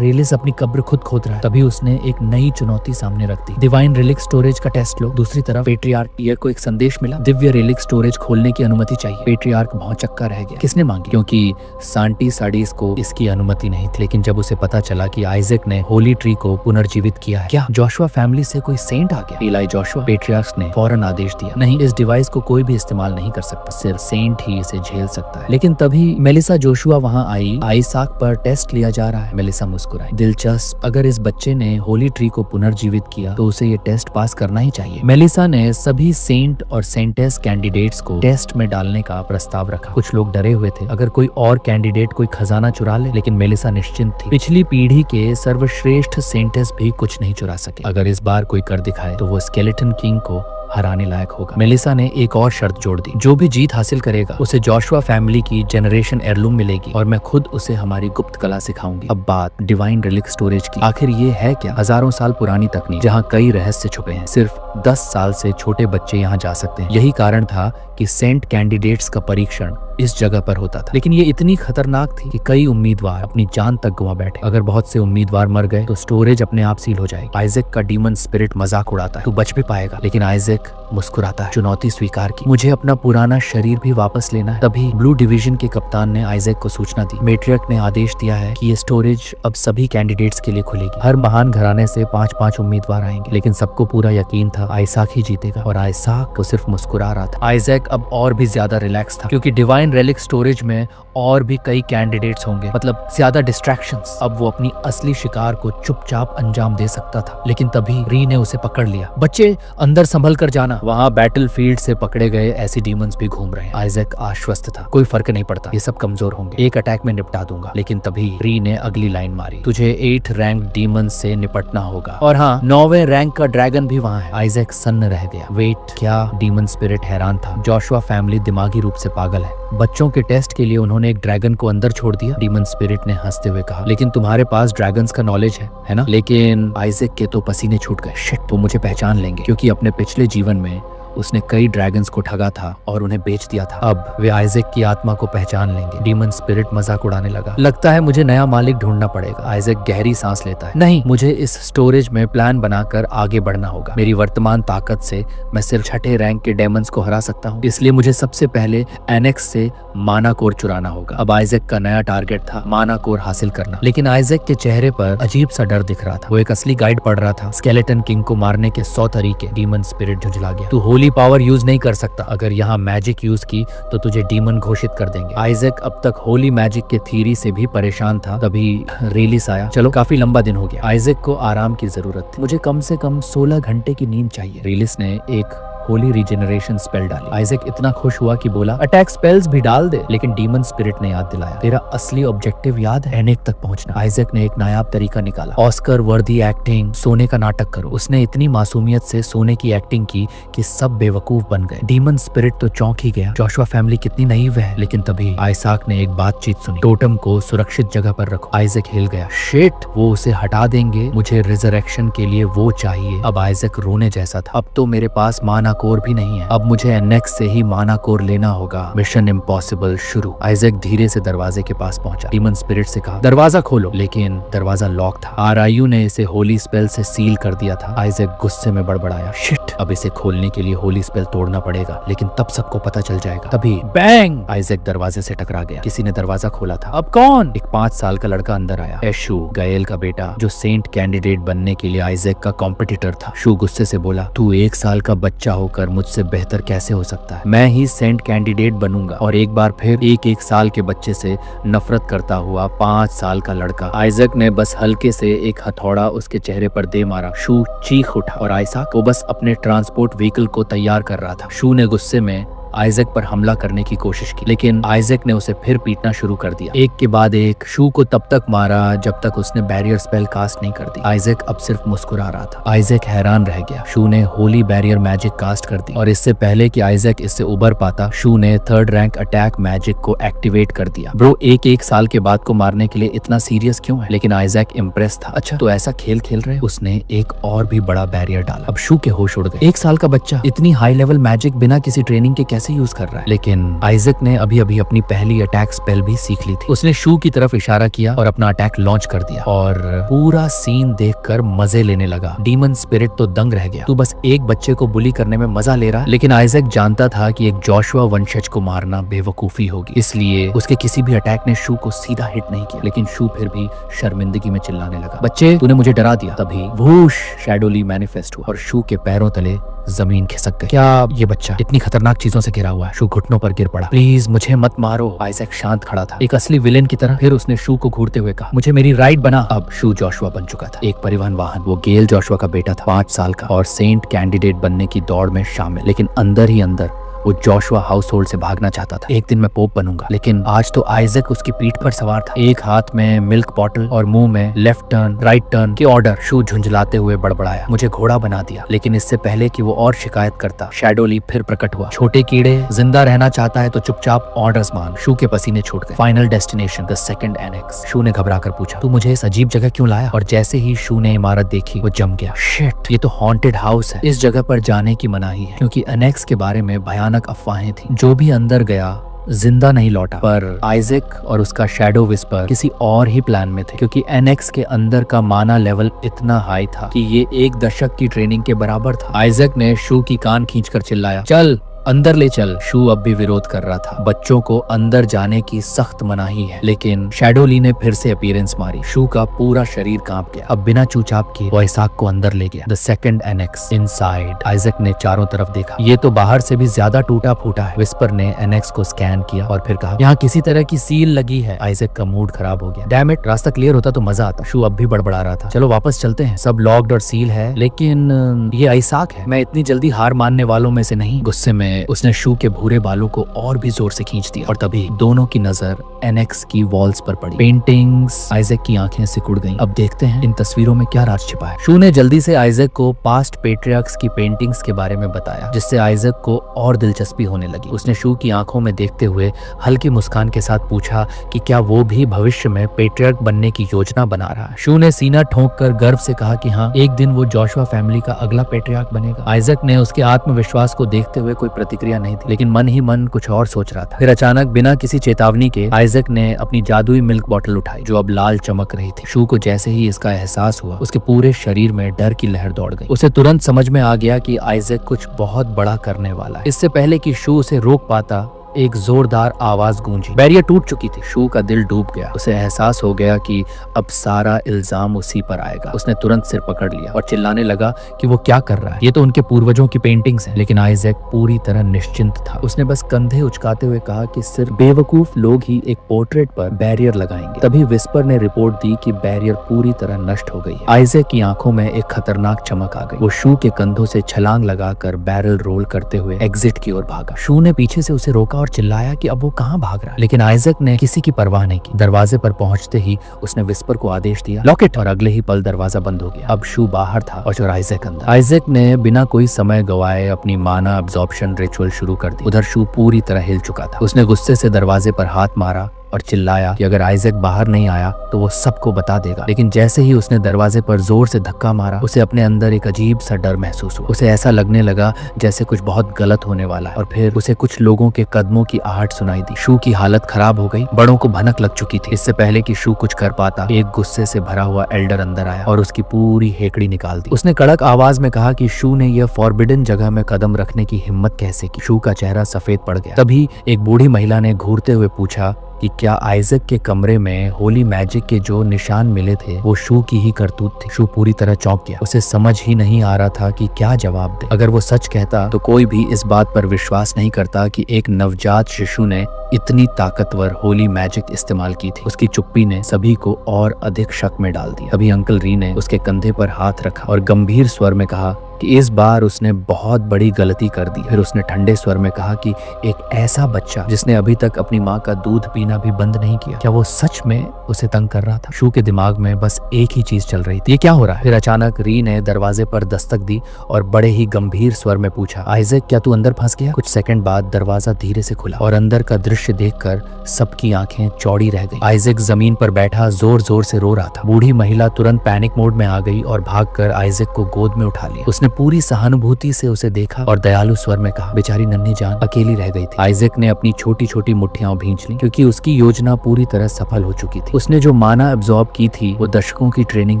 रिलिस अपनी कब्र खुद खोद रहा है। तभी उसने एक नई चुनौती सामने रख दी। डिवाइन रिलिक स्टोरेज का टेस्ट लो। दूसरी तरफ पेट्रियार्क ईयर को एक संदेश मिला, दिव्य रिलिक स्टोरेज खोलने की अनुमति चाहिए। पेट्रियार्क भौंचक्का रह गया। किसने मांगी? क्योंकि सांटी साडीज को इसकी अनुमति नहीं थी। लेकिन जब उसे पता चला कि आइजैक ने होली ट्री को पुनर्जीवित किया है, क्या जोशुआ फैमिली से कोई सेंट आ गया? इलाई जोशुआ, पेट्रियार्क ने फौरन आदेश दिया, नहीं, इस डिवाइस को कोई भी इस्तेमाल नहीं कर सकता, सिर्फ सेंट ही इसे झेल सकता है। लेकिन तभी मेलिसा जोशुआ वहां आई। आइसाक पर टेस्ट लिया जा रहा है। मेलिसा मुस्कुराई। दिलचस्प, अगर इस बच्चे ने होली ट्री को पुनर्जीवित किया तो उसे ये टेस्ट पास करना ही चाहिए। मेलिसा ने सभी सेंट और सेंटेस कैंडिडेट्स को टेस्ट में डालने का प्रस्ताव रखा। कुछ लोग डरे हुए थे, अगर कोई और कैंडिडेट कोई खजाना चुरा ले। लेकिन मेलिसा निश्चिंत थी, पिछली पीढ़ी के सर्वश्रेष्ठ सेंटेस भी कुछ नहीं चुरा सके। अगर इस बार कोई कर दिखाए तो वो स्केलेटन किंग को हराने लायक होगा। मेलिसा ने एक और शर्त जोड़ दी, जो भी जीत हासिल करेगा उसे जोशुआ फैमिली की जनरेशन एयरलूम मिलेगी और मैं खुद उसे हमारी गुप्त कला सिखाऊंगी। अब बात डिवाइन रिलिक स्टोरेज की। आखिर ये है क्या? हजारों साल पुरानी तकनीक जहाँ कई रहस्य छुपे हैं। सिर्फ 10 साल से छोटे बच्चे यहाँ जा सकते हैं। यही कारण था कि सेंट कैंडिडेट्स का परीक्षण इस जगह पर होता था। लेकिन ये इतनी खतरनाक थी कि कई उम्मीदवार अपनी जान तक गंवा बैठे। अगर बहुत से उम्मीदवार मर गए तो स्टोरेज अपने आप सील हो जाएगी। आइजैक का डीमन स्पिरिट मजाक उड़ाता है, तू बच भी पाएगा। लेकिन आइजैक मुस्कुराता है। चुनौती स्वीकार की, मुझे अपना पुराना शरीर भी वापस लेना है। तभी ब्लू डिवीजन के कप्तान ने आइजैक को सूचना दी, मैट्रियार्क ने आदेश दिया है कि ये स्टोरेज अब सभी कैंडिडेट्स के लिए खुलेगी। हर महान घराने से 5-5 उम्मीदवार आएंगे। लेकिन सबको पूरा यकीन था था आइसाक ही जीतेगा और आइसाक तो सिर्फ मुस्कुरा रहा था। आइजैक अब और भी ज्यादा रिलैक्स था क्योंकि डिवाइन रेलिक स्टोरेज में और भी कई कैंडिडेट्स होंगे, मतलब ज्यादा डिस्ट्रैक्शंस। अब वो अपनी असली शिकार को चुपचाप अंजाम दे सकता था। लेकिन तभी री ने उसे पकड़ लिया। बच्चे अंदर संभल कर जाना, वहाँ बैटलफील्ड से पकड़े गए ऐसे डीमंस भी घूम रहे हैं। आइजैक आश्वस्त था, कोई फर्क नहीं पड़ता, ये सब कमजोर होंगे, एक अटैक में निपटा दूंगा। लेकिन तभी री ने अगली लाइन मारी, तुझे 8 रैंक डीमन से निपटना होगा, और हाँ 9वें रैंक का ड्रैगन भी वहाँ है। आइजैक सन्न रह गया। वेट, क्या? डीमन स्पिरिट हैरान था। जोशुआ फैमिली दिमागी रूप से पागल है। बच्चों के टेस्ट के लिए उन्होंने एक ड्रैगन को अंदर छोड़ दिया। डीमन स्पिरिट ने हंसते हुए कहा, लेकिन तुम्हारे पास ड्रैगन्स का नॉलेज है ना? लेकिन आइजैक के तो पसीने छूट गए। शिट, वो मुझे पहचान लेंगे क्योंकि अपने पिछले जीवन में उसने कई ड्रैगन्स को ठगा था और उन्हें बेच दिया था। अब वे आइजैक की आत्मा को पहचान लेंगे। डीमन स्पिरिट मजाक उड़ाने लगा, लगता है मुझे नया मालिक ढूंढना पड़ेगा। आइजैक गहरी सांस लेता है, नहीं, मुझे इस स्टोरेज में प्लान बनाकर आगे बढ़ना होगा। मेरी वर्तमान ताकत से मैं सिर्फ 6ठे रैंक के डेमंस को हरा सकता हूँ, इसलिए मुझे सबसे पहले एनेक्स से माना कोर चुराना होगा। अब आइजैक का नया टारगेट था माना कोर हासिल करना। लेकिन आइजैक के चेहरे पर अजीब सा डर दिख रहा था। वो एक असली गाइड पढ़ रहा था, स्केलेटन किंग को मारने के 100 तरीके। डीमन स्पिरिट झुंझला गया, तू होली पावर यूज नहीं कर सकता, अगर यहाँ मैजिक यूज की तो तुझे डीमन घोषित कर देंगे। आइजैक अब तक होली मैजिक के थ्योरी से भी परेशान था। तभी रेलिस आया। चलो, काफी लंबा दिन हो गया, आइजैक को आराम की जरूरत थी, मुझे कम से कम 16 घंटे की नींद चाहिए। रेलिस ने एक होली रिजेनरेशन स्पेल डाली। आइजैक इतना खुश हुआ कि बोला, अटैक स्पेल्स भी डाल दे। लेकिन डीमन स्पिरिट ने याद दिलाया, तेरा असली ऑब्जेक्टिव याद है, एनेक तक पहुंचना। आइजैक ने एक नायाब तरीका निकाला, ऑस्कर वर्दी एक्टिंग, सोने का नाटक करो। उसने इतनी मासूमियत से सोने की एक्टिंग की कि सब बेवकूफ बन गए। डीमन स्पिरिट तो चौंक ही गया, जोशुआ फैमिली कितनी नईव है। लेकिन तभी आइसाक ने एक बातचीत सुनी, टोटम को सुरक्षित जगह पर रखो। आइजैक हिल गया, शिट, वो उसे हटा देंगे, मुझे रिजरेक्शन के लिए वो चाहिए। अब आइजैक रोने जैसा था, अब तो मेरे पास माना कोर भी नहीं है, अब मुझे एनेक्स से ही माना कोर लेना होगा। मिशन इम्पॉसिबल शुरू। आइजैक धीरे से दरवाजे के पास पहुंचा। डीमन स्पिरिट से कहा, दरवाजा खोलो। लेकिन दरवाजा लॉक था। आरआईयू ने इसे होली स्पेल से सील कर दिया था। आइजैक गुस्से में बड़बड़ाया, शिट, अब इसे खोलने के लिए होली स्पेल तोड़ना पड़ेगा, लेकिन तब सबको पता चल जाएगा। तभी बैंग, आइजैक दरवाजे से टकरा गया। किसी ने दरवाजा खोला था। अब कौन? एक 5 साल का लड़का अंदर आया, एशु, गएल का बेटा, जो सेंट कैंडिडेट बनने के लिए आइजैक का कॉम्पिटिटर था। शू गुस्से से बोला, तू 1 साल का बच्चा होकर मुझसे बेहतर कैसे हो सकता है? मैं ही सेंट कैंडिडेट बनूंगा। और एक बार फिर एक साल के बच्चे से नफरत करता हुआ 5 साल का लड़का। आइजैक ने बस हल्के से एक हथौड़ा उसके चेहरे पर दे मारा। शू चीख उठा और आइसाक वो बस अपने ट्रांसपोर्ट व्हीकल को तैयार कर रहा था। शू ने गुस्से में आइजैक पर हमला करने की कोशिश की, लेकिन आइजैक ने उसे फिर पीटना शुरू कर दिया। एक के बाद एक शू को तब तक मारा जब तक उसने बैरियर स्पेल कास्ट नहीं कर दी। आइजैक अब सिर्फ मुस्कुरा रहा था। आइजैक हैरान रह गया। शू ने होली बैरियर मैजिक कास्ट कर दी और इससे पहले कि आइजैक इससे उबर पाता, शू ने 3rd रैंक अटैक मैजिक को एक्टिवेट कर दिया। ब्रो, एक साल के बाद को मारने के लिए इतना सीरियस क्यों है? लेकिन आइजैक इम्प्रेस था। अच्छा, तो ऐसा खेल खेल रहे? उसने एक और भी बड़ा बैरियर डाला। अब शू के होश उड़ गए। 1 साल का बच्चा इतनी हाई लेवल मैजिक बिना किसी ट्रेनिंग के कैसे यूज कर रहा है? लेकिन आइजैक ने अभी अभी अपनी पहली अटैक स्पेल भी सीख ली थी। उसने शू की तरफ इशारा किया और अपना अटैक लॉन्च कर दिया और पूरा सीन देखकर मजे लेने लगा। डीमन स्पिरिट तो दंग रह गया, तू बस एक बच्चे को बुली करने में मजा ले रहा। लेकिन आइजैक जानता था कि एक जोशुआ वंशज को मारना बेवकूफी होगी, इसलिए उसके किसी भी अटैक ने शू को सीधा हिट नहीं किया। लेकिन शू फिर भी शर्मिंदगी में चिल्लाने लगा, बच्चे, तूने मुझे डरा दिया। तभी वूश, शैडोली मैनिफेस्ट हुआ और शू के पैरों तले जमीन खिसक गई। क्या ये बच्चा इतनी खतरनाक चीजों से घिरा हुआ है? शू घुटनों पर गिर पड़ा। प्लीज मुझे मत मारो। आइजैक शांत खड़ा था, एक असली विलेन की तरह। फिर उसने शू को घूरते हुए कहा, मुझे मेरी राइड बना। अब शू जोशुआ बन चुका था, एक परिवहन वाहन। वो गेल जोशुआ का बेटा था, 5 साल का, और सेंट कैंडिडेट बनने की दौड़ में शामिल। लेकिन अंदर ही अंदर वो जोशुआ हाउस होल्ड से भागना चाहता था। एक दिन मैं पोप बनूंगा। लेकिन आज तो आइजैक उसकी पीठ पर सवार था, एक हाथ में मिल्क बॉटल और मुंह में लेफ्ट टर्न राइट टर्न के ऑर्डर। शू झुंझलाते हुए बड़बड़ाया, मुझे घोड़ा बना दिया। लेकिन इससे पहले कि वो और शिकायत करता, शैडोली फिर प्रकट हुआ। छोटे कीड़े, जिंदा रहना चाहता है तो चुपचाप ऑर्डर्स मान। शू के पसीने छूट गए। Final destination the 2nd annexe. शू ने घबरा कर पूछा, तू मुझे इस अजीब जगह क्यों लाया? और जैसे ही शू ने इमारत देखी, वो जम गया। शिट, ये तो हॉन्टेड हाउस है। इस जगह पर जाने की मनाही है क्योंकि एनेक्स के बारे में भयानक अफवाहें थी। जो भी अंदर गया जिंदा नहीं लौटा। पर आइजैक और उसका शैडो विस्पर किसी और ही प्लान में थे, क्योंकि एनेक्स के अंदर का माना लेवल इतना हाई था कि ये 1 दशक की ट्रेनिंग के बराबर था। आइजैक ने शू की कान खींचकर चिल्लाया, चल अंदर ले चल। शू अब भी विरोध कर रहा था। बच्चों को अंदर जाने की सख्त मनाही है। लेकिन शैडो ली ने फिर से अपीयरेंस मारी। शू का पूरा शरीर कांप गया। अब बिना चूचाप किए वो आइजैक को अंदर ले गया। The second annex inside. Isaac ने चारों तरफ देखा। ये तो बाहर से भी ज्यादा टूटा फूटा है। विस्पर ने एनेक्स को स्कैन किया और फिर कहा, यहाँ किसी तरह की सील लगी है। आइजैक का मूड खराब हो गया। डैम इट, रास्ता क्लियर होता तो मजा आता। शू अब भी बड़बड़ा रहा था। चलो वापस चलते हैं, सब लॉक्ड और सील है। लेकिन ये आइजैक है, मैं इतनी जल्दी हार मानने वालों में से नहीं। गुस्से में उसने शू के भूरे बालों को और भी जोर से खींच दिया और तभी दोनों की नजर एनेक्स की वॉल्स पर पड़ी। पेंटिंग्स। आइजैक की आंखें सिकुड़ गईं। अब देखते हैं इन तस्वीरों में क्या राज छिपा है। शू ने जल्दी से आइजैक को पास्ट पेट्रियार्क्स की पेंटिंग्स के बारे में बताया, जिससे आइजैक को और दिलचस्पी होने लगी। उसने शू की आंखों में देखते हुए हल्की मुस्कान के साथ पूछा कि क्या वो भी भविष्य में पेट्रियार्क बनने की योजना बना रहा है। शू ने सीना ठोंक कर गर्व से कहा कि हाँ, एक दिन वो जोशुआ फैमिली का अगला पेट्रियार्क बनेगा। आइजैक ने उसके आत्मविश्वास को देखते हुए कोई प्रतिक्रिया नहीं थी, लेकिन मन ही मन कुछ और सोच रहा था। फिर अचानक बिना किसी चेतावनी के आइजैक ने अपनी जादुई मिल्क बोतल उठाई, जो अब लाल चमक रही थी। शू को जैसे ही इसका एहसास हुआ, उसके पूरे शरीर में डर की लहर दौड़ गई। उसे तुरंत समझ में आ गया कि आइजैक कुछ बहुत बड़ा करने वाला है। इससे पहले कि शू उसे रोक पाता, एक जोरदार आवाज गूंजी। बैरियर टूट चुकी थी। शू का दिल डूब गया। उसे एहसास हो गया कि अब सारा इल्जाम उसी पर आएगा। उसने तुरंत सिर पकड़ लिया और चिल्लाने लगा कि वो क्या कर रहा है, ये तो उनके पूर्वजों की पेंटिंग्स हैं। लेकिन आइजैक पूरी तरह निश्चिंत था। उसने बस कंधे उचकाते हुए कहा कि सिर्फ बेवकूफ लोग ही एक पोर्ट्रेट पर बैरियर लगाएंगे। तभी विस्पर ने रिपोर्ट दी कि बैरियर पूरी तरह नष्ट हो गई है। आइजैक की आंखों में एक खतरनाक चमक आ गई। वो शू के कंधों से छलांग लगाकर बैरल रोल करते हुए एग्जिट की ओर भागा। शू ने पीछे से उसे रोका और चिल्लाया कि अब वो कहां भाग रहा है, लेकिन आइजैक ने किसी की परवाह नहीं की। दरवाजे पर पहुंचते ही उसने विस्पर को आदेश दिया, लॉक इट, और अगले ही पल दरवाजा बंद हो गया। अब शू बाहर था और आइजैक अंदर। आइजैक ने बिना कोई समय गवाए अपनी माना अब्जॉर्प्शन रिचुअल शुरू कर दी। उधर शू पूरी तरह हिल चुका था। उसने गुस्से से दरवाजे पर हाथ मारा और चिल्लाया कि अगर आइजैक बाहर नहीं आया तो वो सबको बता देगा। लेकिन जैसे ही उसने दरवाजे पर जोर से धक्का मारा, उसे अपने अंदर एक अजीब सा डर महसूस हुआ। उसे ऐसा लगने लगा जैसे कुछ बहुत गलत होने वाला है। और फिर उसे कुछ लोगों के कदमों की आहट सुनाई दी। शू की हालत खराब हो गई। बड़ों को भनक लग चुकी थी। इससे पहले कि शू कुछ कर पाता, एक गुस्से से भरा हुआ एल्डर अंदर आया और उसकी पूरी हेकड़ी निकाल दी। उसने कड़क आवाज में कहा कि शू ने यह फॉरबिडन जगह में कदम रखने की हिम्मत कैसे की। शू का चेहरा सफेद पड़ गया। तभी एक बूढ़ी महिला ने घूरते हुए पूछा कि क्या आइजैक के कमरे में होली मैजिक के जो निशान मिले थे वो शू की ही करतूत थी। शू पूरी तरह चौंक गया। उसे समझ ही नहीं आ रहा था कि क्या जवाब दे। अगर वो सच कहता तो कोई भी इस बात पर विश्वास नहीं करता कि एक नवजात शिशु ने इतनी ताकतवर होली मैजिक इस्तेमाल की थी। उसकी चुप्पी ने सभी को और अधिक शक में डाल दिया। तभी अंकल री ने उसके कंधे पर हाथ रखा और गंभीर स्वर में कहा कि इस बार उसने बहुत बड़ी गलती कर दी। फिर उसने ठंडे स्वर में कहा कि एक ऐसा बच्चा जिसने अभी तक अपनी माँ का दूध पीना भी बंद नहीं किया, क्या वो सच में उसे तंग कर रहा था। शू के दिमाग में बस एक ही चीज चल रही थी, ये क्या हो रहा है। फिर अचानक री ने दरवाजे पर दस्तक दी और बड़े ही गंभीर स्वर में पूछा, आइजैक क्या तू अंदर फंस गया। कुछ सेकंड बाद दरवाजा धीरे से खुला और अंदर का दृश्य देखकर सबकी आंखें चौड़ी रह गई। आइजैक जमीन पर बैठा जोर जोर से रो रहा था। बूढ़ी महिला तुरंत पैनिक मोड में आ गई और भागकर आइजैक को गोद में उठा लिया। उसने पूरी सहानुभूति से उसे देखा और दयालु स्वर में कहा, बेचारी नन्ही जान अकेली रह गई थी। आइजैक ने अपनी छोटी छोटी मुट्ठियां भींच ली, क्योंकि उसकी योजना पूरी तरह सफल हो चुकी थी। उसने जो माना अब्सॉर्ब की थी वो दशकों की ट्रेनिंग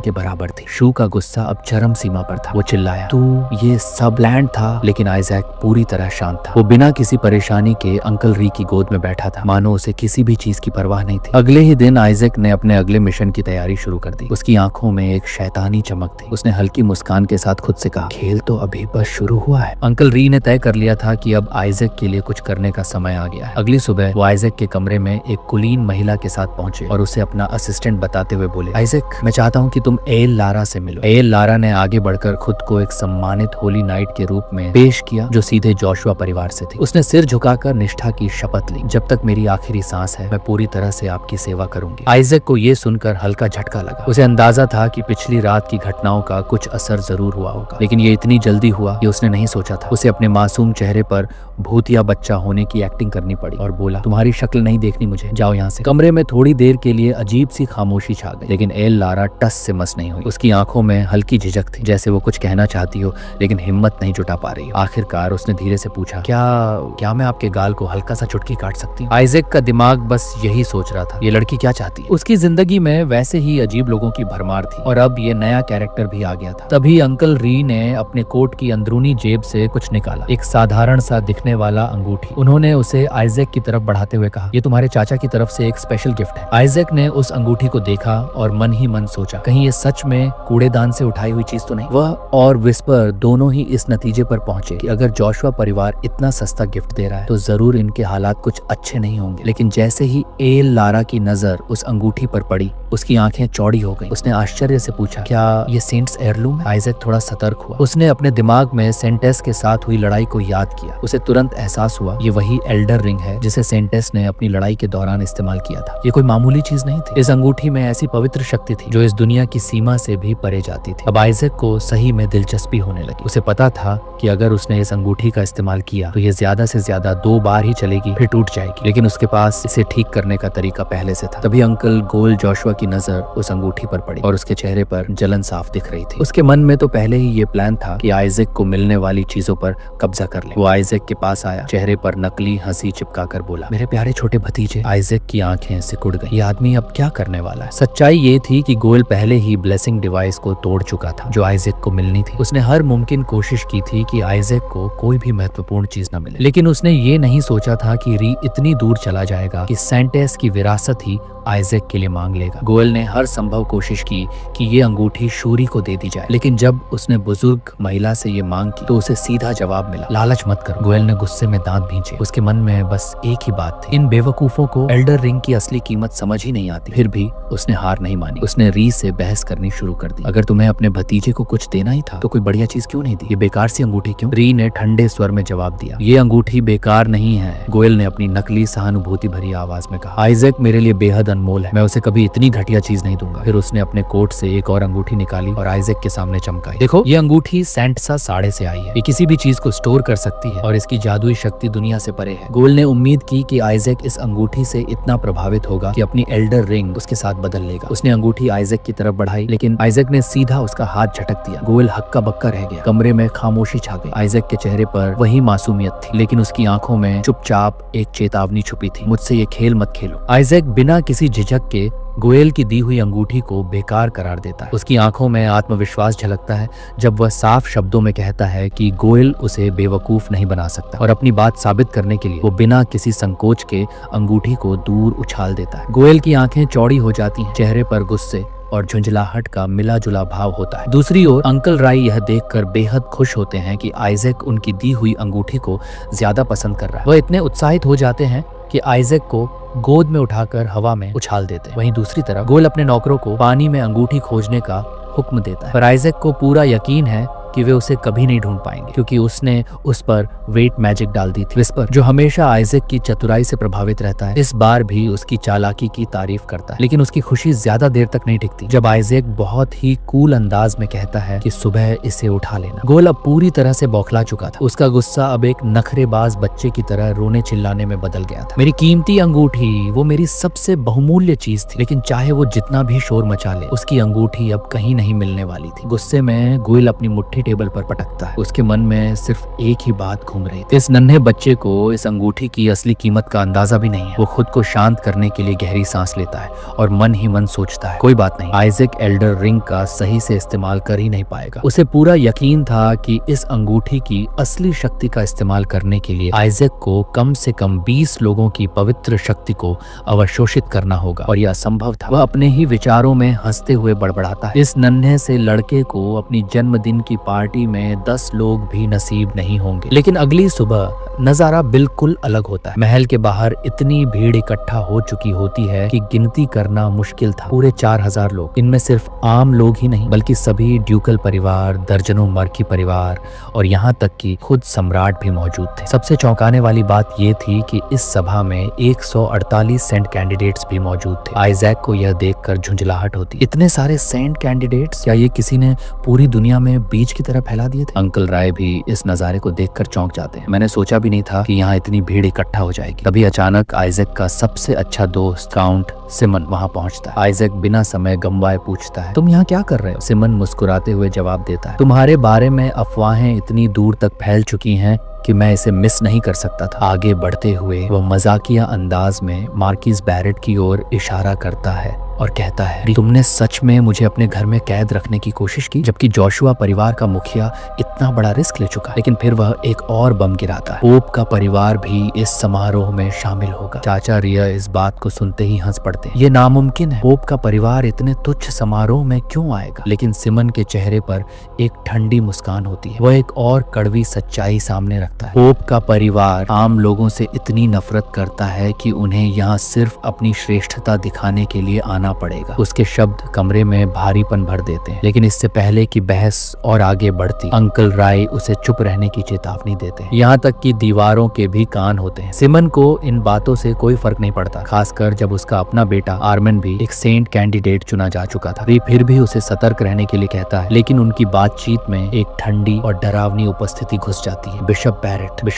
के बराबर थी। शू का गुस्सा अब चरम सीमा पर था। वो चिल्लाया, तू ये सब प्लान था। लेकिन आइजैक पूरी तरह शांत था। वो बिना किसी परेशानी के अंकल री की गोद में बैठा था, मानो उसे किसी भी चीज की परवाह नहीं थी। अगले ही दिन आइजैक ने अपने अगले मिशन की तैयारी शुरू कर दी। उसकी आंखों में एक शैतानी चमक थी। उसने हल्की मुस्कान के साथ खुद से कहा, खेल तो अभी बस शुरू हुआ है। अंकल री ने तय कर लिया था कि अब आइजैक के लिए कुछ करने का समय आ गया है। अगली सुबह वो आइजैक के कमरे में एक कुलीन महिला के साथ पहुंचे और उसे अपना असिस्टेंट बताते हुए बोले, आइजैक मैं चाहता हूँ कि तुम एल लारा से मिलो। एल लारा ने आगे बढ़कर खुद को एक सम्मानित होली नाइट के रूप में पेश किया, जो सीधे जोशुआ परिवार से थी। उसने सिर झुकाकर निष्ठा की शपथ ली, जब तक मेरी आखिरी सांस है मैं पूरी तरह से आपकी सेवा करूंगी। आइजैक को ये सुनकर हल्का झटका लगा। उसे अंदाजा था कि पिछली रात की घटनाओं का कुछ असर जरूर हुआ होगा, लेकिन ये इतनी जल्दी हुआ ये उसने नहीं सोचा था। उसे अपने मासूम चेहरे पर भूतिया बच्चा होने की एक्टिंग करनी पड़ी और बोला, तुम्हारी शक्ल नहीं देखनी मुझे, जाओ यहाँ से। कमरे में थोड़ी देर के लिए अजीब सी खामोशी छा गई, लेकिन एल लारा टस से मस नहीं हुई। उसकी आंखों में हल्की झिझक थी, जैसे वो कुछ कहना चाहती हो लेकिन हिम्मत नहीं जुटा पा रही हो। आखिरकार उसने धीरे से पूछा, क्या मैं आपके गाल को हल्का सा चुटकी काट सकती हूँ। आइजैक का दिमाग बस यही सोच रहा था, ये लड़की क्या चाहती है। उसकी जिंदगी में वैसे ही अजीब लोगों की भरमार थी और अब ये नया कैरेक्टर भी आ गया था। तभी अंकल री ने अपने कोट की अंदरूनी जेब से कुछ निकाला, एक साधारण सा दिखने वाला अंगूठी। उन्होंने उसे आइजैक की तरफ बढ़ाते हुए कहा, ये तुम्हारे चाचा की तरफ से एक स्पेशल गिफ्ट है। आइजैक ने उस अंगूठी को देखा और मन ही मन सोचा, कहीं ये सच में कूड़ेदान से उठाई हुई चीज तो नहीं। वह और विस्पर दोनों ही इस नतीजे पर पहुंचे कि अगर जोशुआ परिवार इतना सस्ता गिफ्ट दे रहा है तो जरूर इनके हालात कुछ अच्छे नहीं होंगे। लेकिन जैसे ही एल लारा की नजर उस अंगूठी पर पड़ी, उसकी आंखें चौड़ी हो गईं। उसने आश्चर्य से पूछा, क्या ये सेंट्स एयरलूम है? आइजैक थोड़ा सतर्क हुआ। उसने अपने दिमाग में सेंटेस के साथ हुई लड़ाई को याद किया। उसे तुरंत एहसास हुआ ये वही एल्डर रिंग है जिसे सेंटेस ने अपनी लड़ाई के दौरान इस्तेमाल किया था। ये कोई मामूली चीज नहीं थी। इस अंगूठी में ऐसी पवित्र शक्ति थी जो इस दुनिया की सीमा से भी परे जाती थी। अब आइजैक को सही में दिलचस्पी होने लगी। उसे पता था कि अगर उसने इस अंगूठी का इस्तेमाल किया तो ये ज्यादा से ज्यादा 2 बार ही चलेगी, फिर टूट जाएगी। लेकिन उसके पास इसे ठीक करने का तरीका पहले से था। तभी अंकल गोल जोशुआ की नजर उस अंगूठी पर पड़ी और उसके चेहरे पर जलन साफ दिख रही थी। उसके मन में तो पहले ही ये प्लान था कि आइजैक को मिलने वाली चीजों पर कब्जा कर ले। वो आइजैक के पास आया, चेहरे पर नकली हंसी चिपकाकर बोला, मेरे प्यारे छोटे भतीजे। आइजैक की आंखें सिकुड़ गईं। ये आदमी अब क्या करने वाला है? सच्चाई ये थी कि गोयल पहले ही ब्लेसिंग डिवाइस को तोड़ चुका था जो आइजैक को मिलनी थी। उसने हर मुमकिन कोशिश की थी कि आइजैक को कोई भी महत्वपूर्ण चीज न मिले, लेकिन उसने ये नहीं सोचा था कि री इतनी दूर चला जाएगा कि सेंटेस की विरासत ही आइजैक के लिए मांग लेगा। गोयल ने हर संभव कोशिश की कि ये अंगूठी शूरी को दे दी जाए, लेकिन जब उसने बुजुर्ग महिला से ये मांग की तो उसे सीधा जवाब मिला, लालच मत करो। गोयल ने गुस्से में दांत भींचे। उसके मन में बस एक ही बात थी, इन बेवकूफों को एल्डर रिंग की असली कीमत समझ ही नहीं आती। फिर भी उसने हार नहीं मानी। उसने री से बहस करनी शुरू कर दी, अगर तुम्हें अपने भतीजे को कुछ देना ही था तो कोई बढ़िया चीज क्यों नहीं दी? ये बेकार सी अंगूठी क्यों? री ने ठंडे स्वर में जवाब दिया, ये अंगूठी बेकार नहीं है। गोयल ने अपनी नकली सहानुभूति भरी आवाज में कहा, आइजैक मेरे लिए बेहद अनमोल है, मैं उसे कभी इतनी घटिया चीज नहीं दूंगा। फिर उसने अपने कोट से एक और अंगूठी निकाली और आइजैक के सामने चमकाई। देखो, ये अंगूठी सेंटसा साड़े से आई है। ये किसी भी चीज को स्टोर कर सकती है और इसकी जादुई शक्ति दुनिया से परे है। गोयल ने उम्मीद की कि आइजैक इस अंगूठी से इतना प्रभावित होगा कि अपनी एल्डर रिंग उसके साथ बदल लेगा। उसने अंगूठी आइजैक की तरफ बढ़ाई, लेकिन आइजैक ने सीधा उसका हाथ झटक दिया। गोयल हक्का बक्का रह गया। कमरे में खामोशी छा गई। आइजैक के चेहरे पर वही मासूमियत थी, लेकिन उसकी आंखों में चुपचाप एक चेतावनी छुपी थी, मुझसे ये खेल मत खेलो। आइजैक बिना किसी झिझक के गोयल की दी हुई अंगूठी को बेकार करार देता है। उसकी आंखों में आत्मविश्वास झलकता है जब वह साफ शब्दों में कहता है कि गोयल उसे बेवकूफ नहीं बना सकता, और अपनी बात साबित करने के लिए वो बिना किसी संकोच के अंगूठी को दूर उछाल देता है। गोयल की आंखें चौड़ी हो जाती हैं, चेहरे पर गुस्से और झुंझलाहट का मिला जुला भाव होता है। दूसरी ओर अंकल राय यह देखकर बेहद खुश होते हैं कि आइजैक उनकी दी हुई अंगूठी को ज्यादा पसंद कर रहा है। वह इतने उत्साहित हो जाते हैं कि आइजैक को गोद में उठाकर हवा में उछाल देते हैं। वहीं दूसरी तरफ गोयल अपने नौकरों को पानी में अंगूठी खोजने का हुक्म देता है, पर आइजैक को पूरा यकीन है कि वे उसे कभी नहीं ढूंढ पाएंगे, क्योंकि उसने उस पर वेट मैजिक डाल दी थी। विस्पर, जो हमेशा आइजैक की चतुराई से प्रभावित रहता है, इस बार भी उसकी चालाकी की तारीफ करता है। लेकिन उसकी खुशी ज्यादा देर तक नहीं टिकती जब आइजैक बहुत ही कूल अंदाज में कहता है कि सुबह इसे उठा लेना। गोयल अब पूरी तरह से बौखला चुका था। उसका गुस्सा अब एक नखरेबाज बच्चे की तरह रोने चिल्लाने में बदल गया था। मेरी कीमती अंगूठी, वो मेरी सबसे बहुमूल्य चीज थी, लेकिन चाहे वो जितना भी शोर मचा ले, उसकी अंगूठी अब कहीं नहीं मिलने वाली थी। गुस्से में गोयल अपनी मुट्ठी टेबल पर पटकता है। उसके मन में सिर्फ एक ही बात घूम रही थी, इस नन्हे बच्चे को इस अंगूठी की असली कीमत का अंदाजा भी नहीं है। वो खुद को शांत करने के लिए गहरी सांस लेता है और मन ही मन सोचता है, कोई बात नहीं, आइजैक एल्डर रिंग का सही से इस्तेमाल कर ही नहीं पाएगा। उसे पूरा यकीन था कि इस अंगूठी की असली शक्ति का इस्तेमाल करने के लिए आइजैक को कम से कम 20 लोगों की पवित्र शक्ति को अवशोषित करना होगा, और यह असंभव था। वह अपने ही विचारों में हंसते हुए बड़बड़ाता है, इस नन्हे से लड़के को अपनी जन्मदिन की पार्टी में 10 लोग भी नसीब नहीं होंगे। लेकिन अगली सुबह नजारा बिल्कुल अलग होता है। महल के बाहर इतनी भीड़ इकट्ठा हो चुकी होती है कि गिनती करना मुश्किल था। पूरे 4000 लोग, इनमें सिर्फ आम लोग ही नहीं बल्कि सभी ड्यूकल परिवार, दर्जनों मर्की परिवार और यहाँ तक कि खुद सम्राट भी मौजूद थे। सबसे चौंकाने वाली बात ये थी कि इस सभा में 148 सेंट कैंडिडेट्स भी मौजूद थे। आइजैक को यह देखकर झुंझलाहट होती, इतने सारे सेंट कैंडिडेट्स, क्या ये किसी ने पूरी दुनिया में बीज की तरह फैला दिए थे? अंकल राय भी इस नजारे को देखकर चौंक जाते हैं। मैंने सोचा भी नहीं था कि यहाँ इतनी भीड़ इकट्ठा हो जाएगी। तभी अचानक आइजैक का सबसे अच्छा दोस्त काउंट सिमन वहाँ पहुँचता है। आइजैक बिना समय गंवाए पूछता है, तुम यहाँ क्या कर रहे हो? सिमन मुस्कुराते हुए जवाब देता है, तुम्हारे बारे में अफवाहें इतनी दूर तक फैल चुकी हैं कि मैं इसे मिस नहीं कर सकता था। आगे बढ़ते हुए वह मजाकिया अंदाज में मार्किस बैरेट की ओर इशारा करता है और कहता है, तुमने सच में मुझे अपने घर में कैद रखने की कोशिश की, जबकि जोशुआ परिवार का मुखिया इतना बड़ा रिस्क ले चुका है। लेकिन फिर वह एक और बम गिराता है, पोप का परिवार भी इस समारोह में शामिल होगा। चाचा रिया इस बात को सुनते ही हंस पड़ते हैं। ये नामुमकिन है, पोप का परिवार इतने तुच्छ समारोह में क्यों आएगा? लेकिन सिमन के चेहरे पर एक ठंडी मुस्कान होती है। वह एक और कड़वी सच्चाई सामने रखता है। पोप का परिवार आम लोगों से इतनी नफरत करता है कि उन्हें यहाँ सिर्फ अपनी श्रेष्ठता दिखाने के लिए आना पड़ेगा। उसके शब्द कमरे में भारीपन भर देते हैं। लेकिन इससे पहले कि बहस और आगे बढ़ती, अंकल राय उसे चुप रहने की चेतावनी देते हैं। यहाँ तक कि दीवारों के भी कान होते हैं। सिमन को इन बातों से कोई फर्क नहीं पड़ता, खासकर जब उसका अपना बेटा आर्मन भी एक सेंट कैंडिडेट चुना जा चुका था। री फिर भी उसे सतर्क रहने के लिए कहता है, लेकिन उनकी बातचीत में एक ठंडी और डरावनी उपस्थिति घुस जाती है। बिशप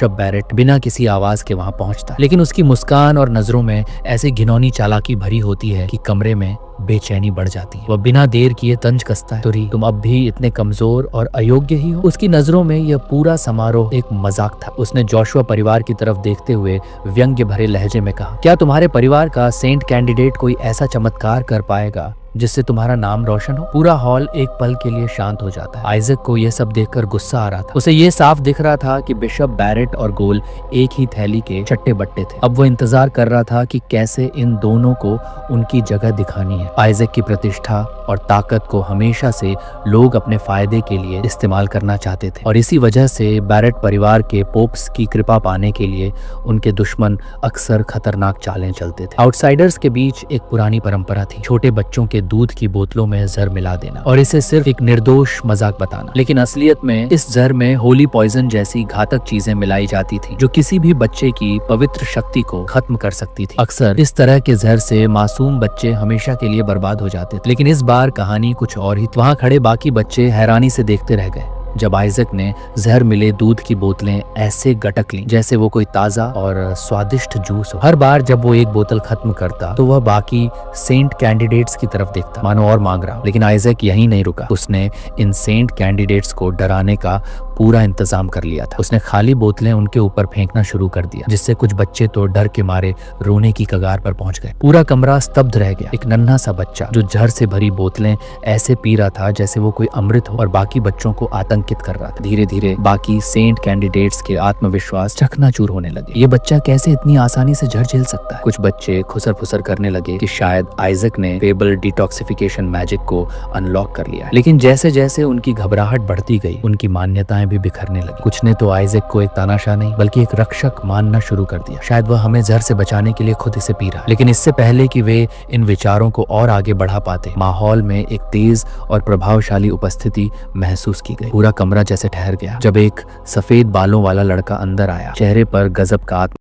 बैरेट बिना किसी आवाज के वहां पहुंचता है, लेकिन उसकी मुस्कान और नजरों में ऐसी घिनौनी चालाकी भरी होती है कि कमरे में बेचैनी बढ़ जाती है। वह बिना देर किए तंज कसता है, तो री, तुम अब भी इतने कमजोर और अयोग्य ही हो। उसकी नजरों में यह पूरा समारोह एक मजाक था। उसने जोशुआ परिवार की तरफ देखते हुए व्यंग्य भरे लहजे में कहा, क्या तुम्हारे परिवार का सेंट कैंडिडेट कोई ऐसा चमत्कार कर पाएगा जिससे तुम्हारा नाम रोशन हो? पूरा हॉल एक पल के लिए शांत हो जाता है। आइजक को यह सब देखकर गुस्सा आ रहा था। उसे यह साफ दिख रहा था कि बिशप बैरेट और गोल एक ही थैली के चट्टे बट्टे थे। अब वो इंतजार कर रहा था कि कैसे इन दोनों को उनकी जगह दिखानी है। आइजक की प्रतिष्ठा और ताकत को हमेशा से लोग अपने फायदे के लिए इस्तेमाल करना चाहते थे, और इसी वजह से बैरेट परिवार के पोप्स की कृपा पाने के लिए उनके दुश्मन अक्सर खतरनाक चालें चलते थे। आउटसाइडर्स के बीच एक पुरानी परंपरा थी, छोटे बच्चों के दूध की बोतलों में जहर मिला देना और इसे सिर्फ एक निर्दोष मजाक बताना। लेकिन असलियत में इस जहर में होली पॉइजन जैसी घातक चीजें मिलाई जाती थी, जो किसी भी बच्चे की पवित्र शक्ति को खत्म कर सकती थी। अक्सर इस तरह के जहर से मासूम बच्चे हमेशा के लिए बर्बाद हो जाते थे। लेकिन इस बार कहानी कुछ और ही। वहां खड़े बाकी बच्चे हैरानी से देखते रह गए जब आइजक ने जहर मिले दूध की बोतलें ऐसे गटक लीं जैसे वो कोई ताजा और स्वादिष्ट जूस हो। हर बार जब वो एक बोतल खत्म करता तो वह बाकी सेंट कैंडिडेट्स की तरफ देखता, मानो और मांग रहा। लेकिन आइजक यहीं नहीं रुका। उसने इन सेंट कैंडिडेट्स को डराने का पूरा इंतजाम कर लिया था। उसने खाली बोतलें उनके ऊपर फेंकना शुरू कर दिया, जिससे कुछ बच्चे तो डर के मारे रोने की कगार पर पहुंच गए। पूरा कमरा स्तब्ध रह गया। एक नन्हा सा बच्चा जो जहर से भरी बोतलें ऐसे पी रहा था जैसे वो कोई अमृत हो, और बाकी बच्चों को आतंकित कर रहा था। धीरे धीरे बाकी सेंट कैंडिडेट्स के आत्मविश्वास चकनाचूर होने लगे। ये बच्चा कैसे इतनी आसानी से जहर झेल सकता है? कुछ बच्चे खुसर फुसर करने लगे कि शायद आइजक ने फेबल डिटॉक्सिफिकेशन मैजिक को अनलॉक कर लिया है। लेकिन जैसे जैसे उनकी घबराहट बढ़ती गई, उनकी मान्यताएं भी बिखरने लगी। कुछ ने तो आइजक को एक तानाशाह नहीं बल्कि एक रक्षक मानना शुरू कर दिया। शायद वह हमें जहर से बचाने के लिए खुद इसे पी रहा। लेकिन इससे पहले कि वे इन विचारों को और आगे बढ़ा पाते, माहौल में एक तेज और प्रभावशाली उपस्थिति महसूस की गई। पूरा कमरा जैसे ठहर गया जब एक सफेद बालों वाला लड़का अंदर आया। चेहरे पर गजब का